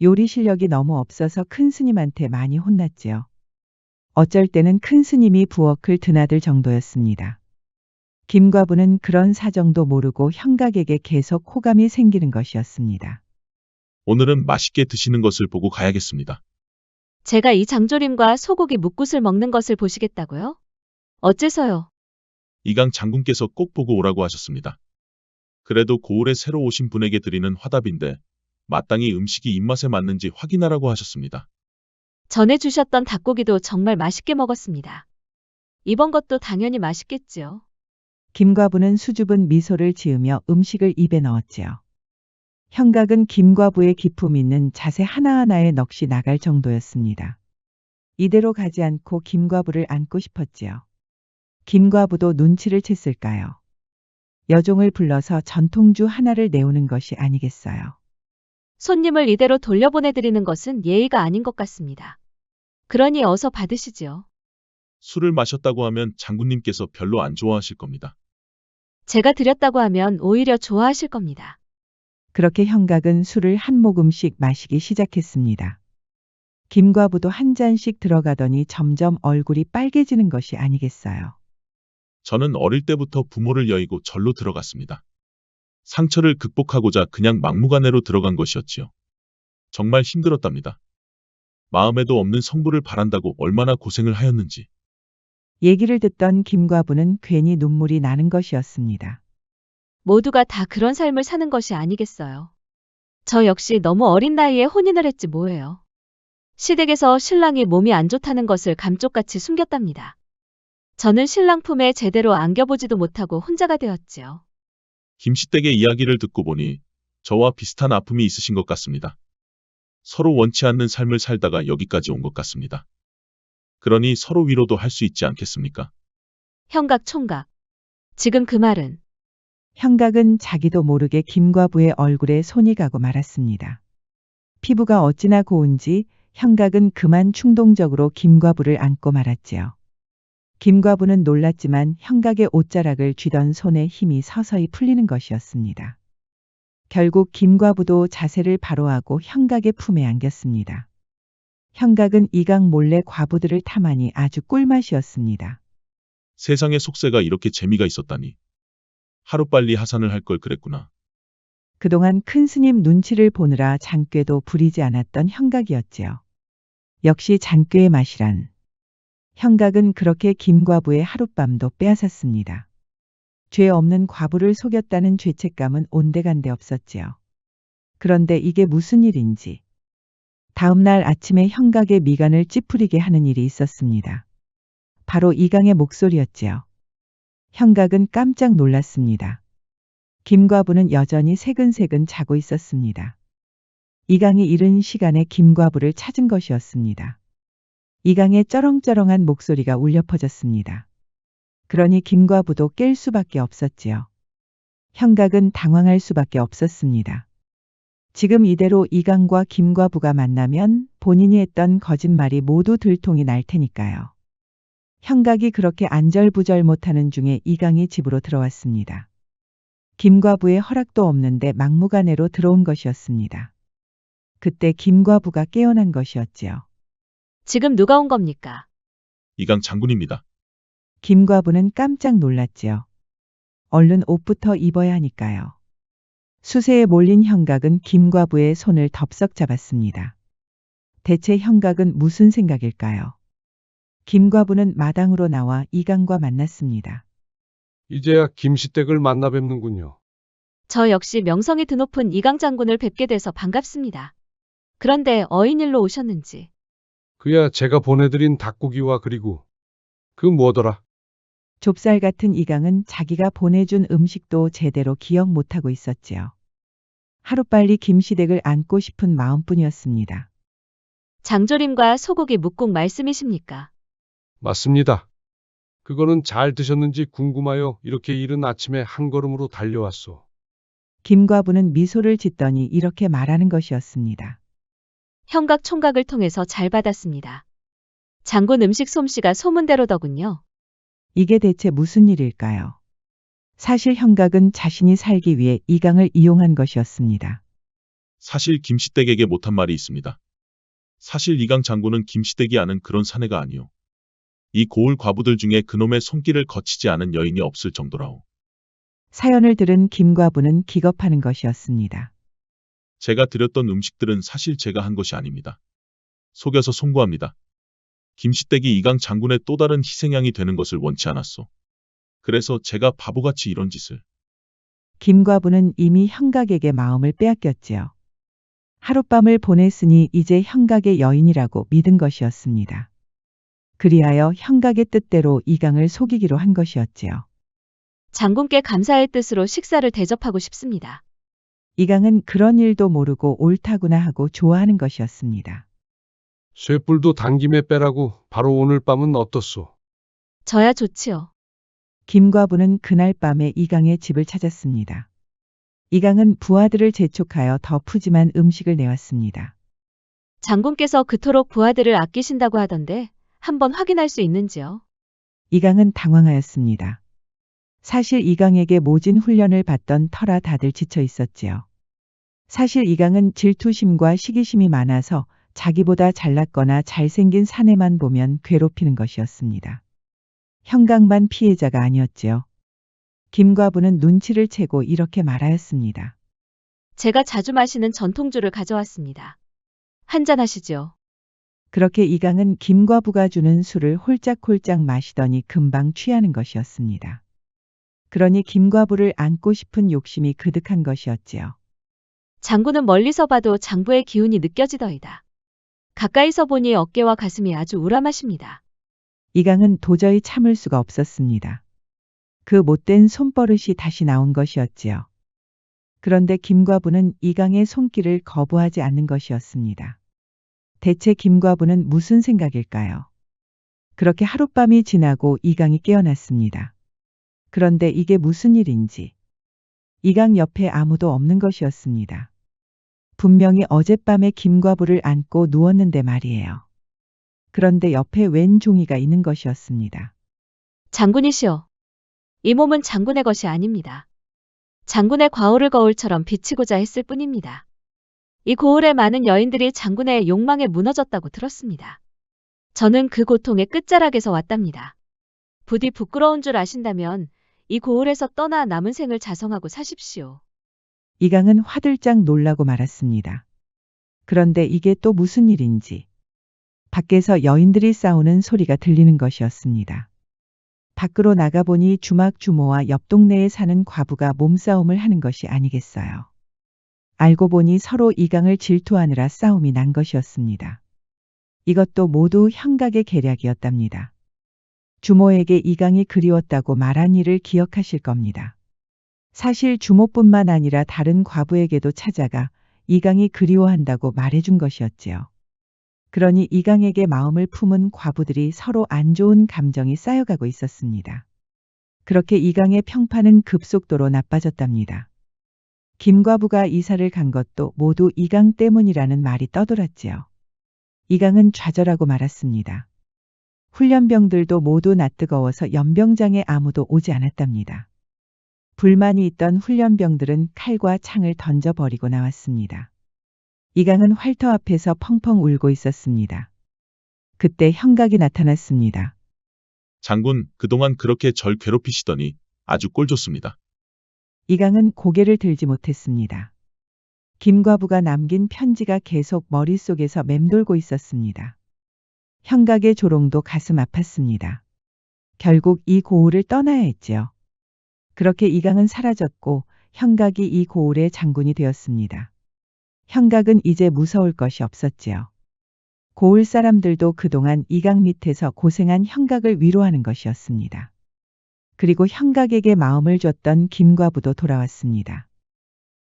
요리 실력이 너무 없어서 큰 스님한테 많이 혼났지요. 어쩔 때는 큰 스님이 부엌을 드나들 정도였습니다. 김과부는 그런 사정도 모르고 형각에게 계속 호감이 생기는 것이었습니다. 오늘은 맛있게 드시는 것을 보고 가야겠습니다. 제가 이 장조림과 소고기 묵굿을 먹는 것을 보시겠다고요? 어째서요? 이강 장군께서 꼭 보고 오라고 하셨습니다. 그래도 고을에 새로 오신 분에게 드리는 화답인데 마땅히 음식이 입맛에 맞는지 확인하라고 하셨습니다. 전에 주셨던 닭고기도 정말 맛있게 먹었습니다. 이번 것도 당연히 맛있겠지요. 김과부는 수줍은 미소를 지으며 음식을 입에 넣었지요. 형각은 김과부의 기품 있는 자세 하나하나에 넋이 나갈 정도였습니다. 이대로 가지 않고 김과부를 안고 싶었지요. 김과부도 눈치를 챘을까요? 여종을 불러서 전통주 하나를 내오는 것이 아니겠어요. 손님을 이대로 돌려보내드리는 것은 예의가 아닌 것 같습니다. 그러니 어서 받으시지요. 술을 마셨다고 하면 장군님께서 별로 안 좋아하실 겁니다. 제가 드렸다고 하면 오히려 좋아하실 겁니다. 그렇게 형각은 술을 한 모금씩 마시기 시작했습니다. 김과부도 한 잔씩 들어가더니 점점 얼굴이 빨개지는 것이 아니겠어요. 저는 어릴 때부터 부모를 여의고 절로 들어갔습니다. 상처를 극복하고자 그냥 막무가내로 들어간 것이었지요. 정말 힘들었답니다. 마음에도 없는 성부를 바란다고 얼마나 고생을 하였는지. 얘기를 듣던 김과부는 괜히 눈물이 나는 것이었습니다. 모두가 다 그런 삶을 사는 것이 아니겠어요. 저 역시 너무 어린 나이에 혼인을 했지 뭐예요. 시댁에서 신랑이 몸이 안 좋다는 것을 감쪽같이 숨겼답니다. 저는 신랑 품에 제대로 안겨보지도 못하고 혼자가 되었지요. 김씨댁의 이야기를 듣고 보니 저와 비슷한 아픔이 있으신 것 같습니다. 서로 원치 않는 삶을 살다가 여기까지 온 것 같습니다. 그러니 서로 위로도 할 수 있지 않겠습니까? 형각 총각. 지금 그 말은 형각은 자기도 모르게 김과부의 얼굴에 손이 가고 말았습니다. 피부가 어찌나 고운지 형각은 그만 충동적으로 김과부를 안고 말았지요. 김과부는 놀랐지만 형각의 옷자락을 쥐던 손에 힘이 서서히 풀리는 것이었습니다. 결국 김과부도 자세를 바로 하고 형각의 품에 안겼습니다. 형각은 이강 몰래 과부들을 탐하니 아주 꿀맛이었습니다. 세상에 속세가 이렇게 재미가 있었다니. 하루빨리 하산을 할 걸 그랬구나. 그동안 큰 스님 눈치를 보느라 장꾀도 부리지 않았던 형각이었지요. 역시 장꾀의 맛이란. 형각은 그렇게 김과부의 하룻밤도 빼앗았습니다. 죄 없는 과부를 속였다는 죄책감은 온데간데 없었지요. 그런데 이게 무슨 일인지. 다음 날 아침에 형각의 미간을 찌푸리게 하는 일이 있었습니다. 바로 이강의 목소리였지요. 형각은 깜짝 놀랐습니다. 김과부는 여전히 새근새근 자고 있었습니다. 이강이 이른 시간에 김과부를 찾은 것이었습니다. 이강의 쩌렁쩌렁한 목소리가 울려 퍼졌습니다. 그러니 김과부도 깰 수밖에 없었지요. 형각은 당황할 수밖에 없었습니다. 지금 이대로 이강과 김과부가 만나면 본인이 했던 거짓말이 모두 들통이 날 테니까요. 형각이 그렇게 안절부절 못하는 중에 이강이 집으로 들어왔습니다. 김과부의 허락도 없는데 막무가내로 들어온 것이었습니다. 그때 김과부가 깨어난 것이었지요. 지금 누가 온 겁니까? 이강 장군입니다. 김과부는 깜짝 놀랐지요. 얼른 옷부터 입어야 하니까요. 수세에 몰린 형각은 김과부의 손을 덥석 잡았습니다. 대체 형각은 무슨 생각일까요? 김과부는 마당으로 나와 이강과 만났습니다. 이제야 김시댁을 만나 뵙는군요. 저 역시 명성이 드높은 이강 장군을 뵙게 돼서 반갑습니다. 그런데 어인일로 오셨는지. 그야 제가 보내드린 닭고기와 그리고 그 뭐더라. 좁쌀 같은 이강은 자기가 보내준 음식도 제대로 기억 못하고 있었지요. 하루빨리 김시댁을 안고 싶은 마음뿐이었습니다. 장조림과 소고기 묵국 말씀이십니까? 맞습니다. 그거는 잘 드셨는지 궁금하여 이렇게 이른 아침에 한 걸음으로 달려왔소. 김과부는 미소를 짓더니 이렇게 말하는 것이었습니다. 형각 총각을 통해서 잘 받았습니다. 장군 음식 솜씨가 소문대로더군요. 이게 대체 무슨 일일까요? 사실 형각은 자신이 살기 위해 이강을 이용한 것이었습니다. 사실 김시댁에게 못한 말이 있습니다. 사실 이강 장군은 김시댁이 아는 그런 사내가 아니오. 이 고을 과부들 중에 그놈의 손길을 거치지 않은 여인이 없을 정도라오. 사연을 들은 김과부는 기겁하는 것이었습니다. 제가 드렸던 음식들은 사실 제가 한 것이 아닙니다. 속여서 송구합니다. 김시댁이 이강 장군의 또 다른 희생양이 되는 것을 원치 않았소. 그래서 제가 바보같이 이런 짓을. 김과부는 이미 형각에게 마음을 빼앗겼지요. 하룻밤을 보냈으니 이제 형각의 여인이라고 믿은 것이었습니다. 그리하여 형각의 뜻대로 이강을 속이기로 한 것이었지요. 장군께 감사의 뜻으로 식사를 대접하고 싶습니다. 이강은 그런 일도 모르고 옳다구나 하고 좋아하는 것이었습니다. 쇠뿔도 당김에 빼라고 바로 오늘 밤은 어떻소? 저야 좋지요. 김과부는 그날 밤에 이강의 집을 찾았습니다. 이강은 부하들을 재촉하여 더 푸짐한 음식을 내왔습니다. 장군께서 그토록 부하들을 아끼신다고 하던데 한번 확인할 수 있는지요? 이강은 당황하였습니다. 사실 이강에게 모진 훈련을 받던 터라 다들 지쳐 있었지요. 사실 이강은 질투심과 시기심이 많아서 자기보다 잘났거나 잘생긴 사내만 보면 괴롭히는 것이었습니다. 형각만 피해자가 아니었지요. 김과부는 눈치를 채고 이렇게 말하였습니다. 제가 자주 마시는 전통주를 가져왔습니다. 한잔하시죠. 그렇게 이강은 김과부가 주는 술을 홀짝홀짝 마시더니 금방 취하는 것이었습니다. 그러니 김과부를 안고 싶은 욕심이 그득한 것이었지요. 장군은 멀리서 봐도 장부의 기운이 느껴지더이다. 가까이서 보니 어깨와 가슴이 아주 우람하십니다. 이강은 도저히 참을 수가 없었습니다. 그 못된 손버릇이 다시 나온 것이었지요. 그런데 김과부는 이강의 손길을 거부하지 않는 것이었습니다. 대체 김과부는 무슨 생각일까요? 그렇게 하룻밤이 지나고 이강이 깨어났습니다. 그런데 이게 무슨 일인지. 이강 옆에 아무도 없는 것이었습니다. 분명히 어젯밤에 김과부를 안고 누웠는데 말이에요. 그런데 옆에 웬 종이가 있는 것이었습니다. 장군이시여. 이 몸은 장군의 것이 아닙니다. 장군의 과오를 거울처럼 비치고자 했을 뿐입니다. 이 고을의 많은 여인들이 장군의 욕망에 무너졌다고 들었습니다. 저는 그 고통의 끝자락에서 왔답니다. 부디 부끄러운 줄 아신다면 이 고을에서 떠나 남은 생을 자성하고 사십시오. 이강은 화들짝 놀라고 말았습니다. 그런데 이게 또 무슨 일인지 밖에서 여인들이 싸우는 소리가 들리는 것이었습니다. 밖으로 나가보니 주막 주모와 옆 동네에 사는 과부가 몸싸움을 하는 것이 아니겠어요. 알고 보니 서로 이강을 질투하느라 싸움이 난 것이었습니다. 이것도 모두 형각의 계략이었답니다. 주모에게 이강이 그리웠다고 말한 일을 기억하실 겁니다. 사실 주모뿐만 아니라 다른 과부에게도 찾아가 이강이 그리워한다고 말해준 것이었지요. 그러니 이강에게 마음을 품은 과부들이 서로 안 좋은 감정이 쌓여가고 있었습니다. 그렇게 이강의 평판은 급속도로 나빠졌답니다. 김과부가 이사를 간 것도 모두 이강 때문이라는 말이 떠돌았지요. 이강은 좌절하고 말았습니다. 훈련병들도 모두 낯뜨거워서 연병장에 아무도 오지 않았답니다. 불만이 있던 훈련병들은 칼과 창을 던져버리고 나왔습니다. 이강은 활터 앞에서 펑펑 울고 있었습니다. 그때 형각이 나타났습니다. 장군, 그동안 그렇게 절 괴롭히시더니 아주 꼴 좋습니다. 이강은 고개를 들지 못했습니다. 김과부가 남긴 편지가 계속 머릿속에서 맴돌고 있었습니다. 형각의 조롱도 가슴 아팠습니다. 결국 이 고을을 떠나야 했지요. 그렇게 이강은 사라졌고 형각이 이 고을의 장군이 되었습니다. 형각은 이제 무서울 것이 없었지요. 고을 사람들도 그동안 이강 밑에서 고생한 형각을 위로하는 것이었습니다. 그리고 형각에게 마음을 줬던 김과부도 돌아왔습니다.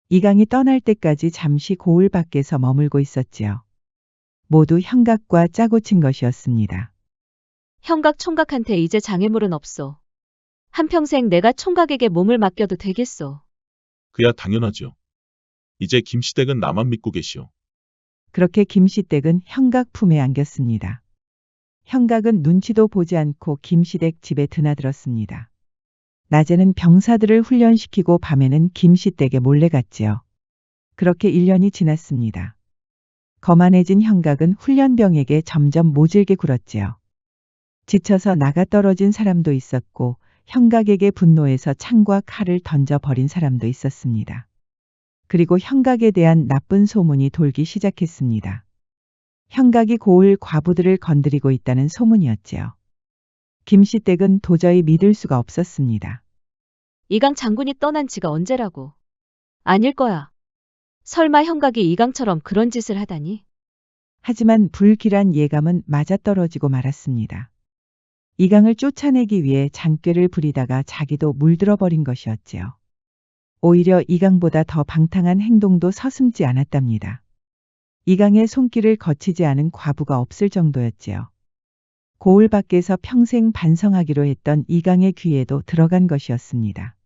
이강이 떠날 때까지 잠시 고을 밖에서 머물고 있었지요. 모두 형각과 짜고 친 것이었습니다. 형각 총각한테 이제 장애물은 없소. 한평생 내가 총각에게 몸을 맡겨도 되겠소. 그야 당연하죠. 이제 김시댁은 나만 믿고 계시오. 그렇게 김시댁은 형각 품에 안겼습니다. 형각은 눈치도 보지 않고 김시댁 집에 드나들었습니다. 낮에는 병사들을 훈련시키고 밤에는 김시댁에 몰래 갔지요. 그렇게 1년이 지났습니다. 거만해진 형각은 훈련병에게 점점 모질게 굴었지요. 지쳐서 나가 떨어진 사람도 있었고 형각에게 분노해서 창과 칼을 던져버린 사람도 있었습니다. 그리고 형각에 대한 나쁜 소문이 돌기 시작했습니다. 형각이 고을 과부들을 건드리고 있다는 소문이었지요. 김시댁은 도저히 믿을 수가 없었습니다. 이강 장군이 떠난 지가 언제라고. 아닐 거야. 설마 형각이 이강처럼 그런 짓을 하다니. 하지만 불길한 예감은 맞아떨어지고 말았습니다. 이강을 쫓아내기 위해 장꾀를 부리다가 자기도 물들어버린 것이었지요. 오히려 이강보다 더 방탕한 행동도 서슴지 않았답니다. 이강의 손길을 거치지 않은 과부가 없을 정도였지요. 고을 밖에서 평생 반성하기로 했던 이강의 귀에도 들어간 것이었습니다.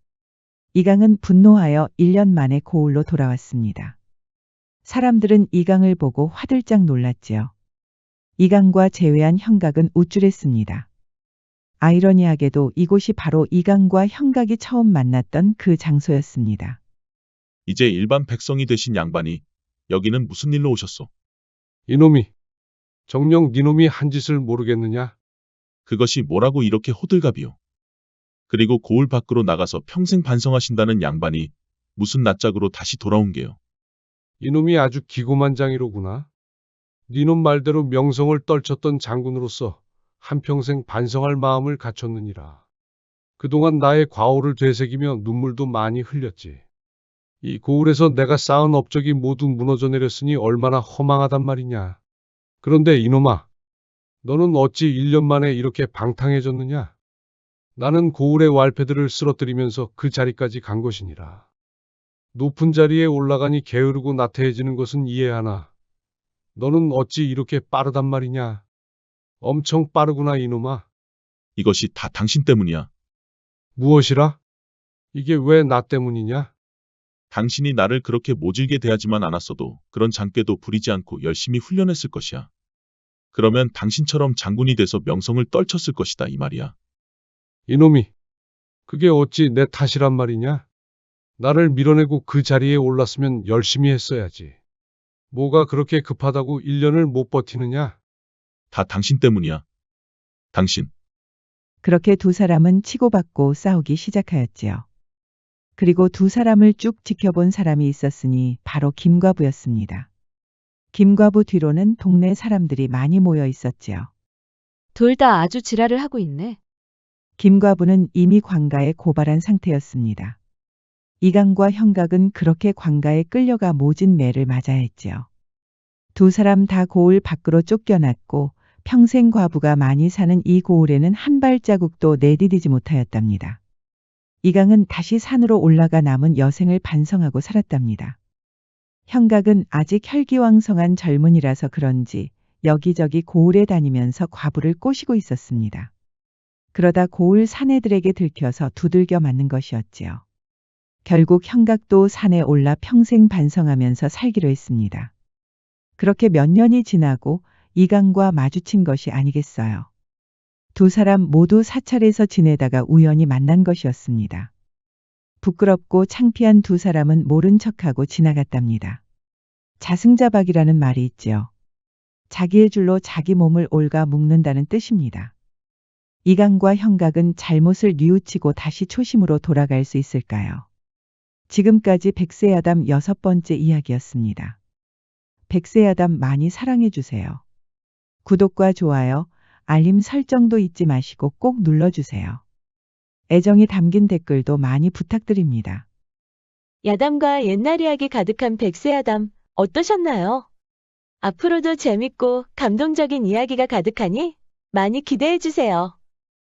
이강은 분노하여 1년 만에 고을로 돌아왔습니다. 사람들은 이강을 보고 화들짝 놀랐지요. 이강과 제외한 형각은 우쭐했습니다. 아이러니하게도 이곳이 바로 이강과 형각이 처음 만났던 그 장소였습니다. 이제 일반 백성이 되신 양반이 여기는 무슨 일로 오셨소? 이놈이, 정녕 니놈이 한 짓을 모르겠느냐? 그것이 뭐라고 이렇게 호들갑이오? 그리고 고을 밖으로 나가서 평생 반성하신다는 양반이 무슨 낯짝으로 다시 돌아온 게요? 이놈이 아주 기고만장이로구나. 니놈 말대로 명성을 떨쳤던 장군으로서 한평생 반성할 마음을 갖췄느니라. 그동안 나의 과오를 되새기며 눈물도 많이 흘렸지. 이 고을에서 내가 쌓은 업적이 모두 무너져 내렸으니 얼마나 허망하단 말이냐. 그런데 이놈아, 너는 어찌 1년 만에 이렇게 방탕해졌느냐? 나는 고을의 왈패들을 쓰러뜨리면서 그 자리까지 간 것이니라. 높은 자리에 올라가니 게으르고 나태해지는 것은 이해하나. 너는 어찌 이렇게 빠르단 말이냐? 엄청 빠르구나 이놈아. 이것이 다 당신 때문이야. 무엇이라? 이게 왜 나 때문이냐? 당신이 나를 그렇게 모질게 대하지만 않았어도 그런 장꾀도 부리지 않고 열심히 훈련했을 것이야. 그러면 당신처럼 장군이 돼서 명성을 떨쳤을 것이다 이 말이야. 이놈이, 그게 어찌 내 탓이란 말이냐? 나를 밀어내고 그 자리에 올랐으면 열심히 했어야지. 뭐가 그렇게 급하다고 1년을 못 버티느냐? 다 당신 때문이야. 당신. 그렇게 두 사람은 치고받고 싸우기 시작하였지요. 그리고 두 사람을 쭉 지켜본 사람이 있었으니 바로 김과부였습니다. 김과부 뒤로는 동네 사람들이 많이 모여 있었지요. 둘 다 아주 지랄을 하고 있네. 김과부는 이미 관가에 고발한 상태였습니다. 이강과 형각은 그렇게 관가에 끌려가 모진 매를 맞아야 했지요. 두 사람 다 고을 밖으로 쫓겨났고 평생 과부가 많이 사는 이 고을에는 한 발자국도 내디디지 못하였답니다. 이강은 다시 산으로 올라가 남은 여생을 반성하고 살았답니다. 형각은 아직 혈기왕성한 젊은이라서 그런지 여기저기 고을에 다니면서 과부를 꼬시고 있었습니다. 그러다 고을 사내들에게 들켜서 두들겨 맞는 것이었지요. 결국 형각도 산에 올라 평생 반성하면서 살기로 했습니다. 그렇게 몇 년이 지나고 이강과 마주친 것이 아니겠어요. 두 사람 모두 사찰에서 지내다가 우연히 만난 것이었습니다. 부끄럽고 창피한 두 사람은 모른 척하고 지나갔답니다. 자승자박이라는 말이 있지요. 자기의 줄로 자기 몸을 올가 묶는다는 뜻입니다. 이강과 형각은 잘못을 뉘우치고 다시 초심으로 돌아갈 수 있을까요? 지금까지 백세야담 6번째 이야기였습니다. 백세야담 많이 사랑해주세요. 구독과 좋아요, 알림 설정도 잊지 마시고 꼭 눌러주세요. 애정이 담긴 댓글도 많이 부탁드립니다. 야담과 옛날 이야기 가득한 백세야담 어떠셨나요? 앞으로도 재밌고 감동적인 이야기가 가득하니 많이 기대해주세요.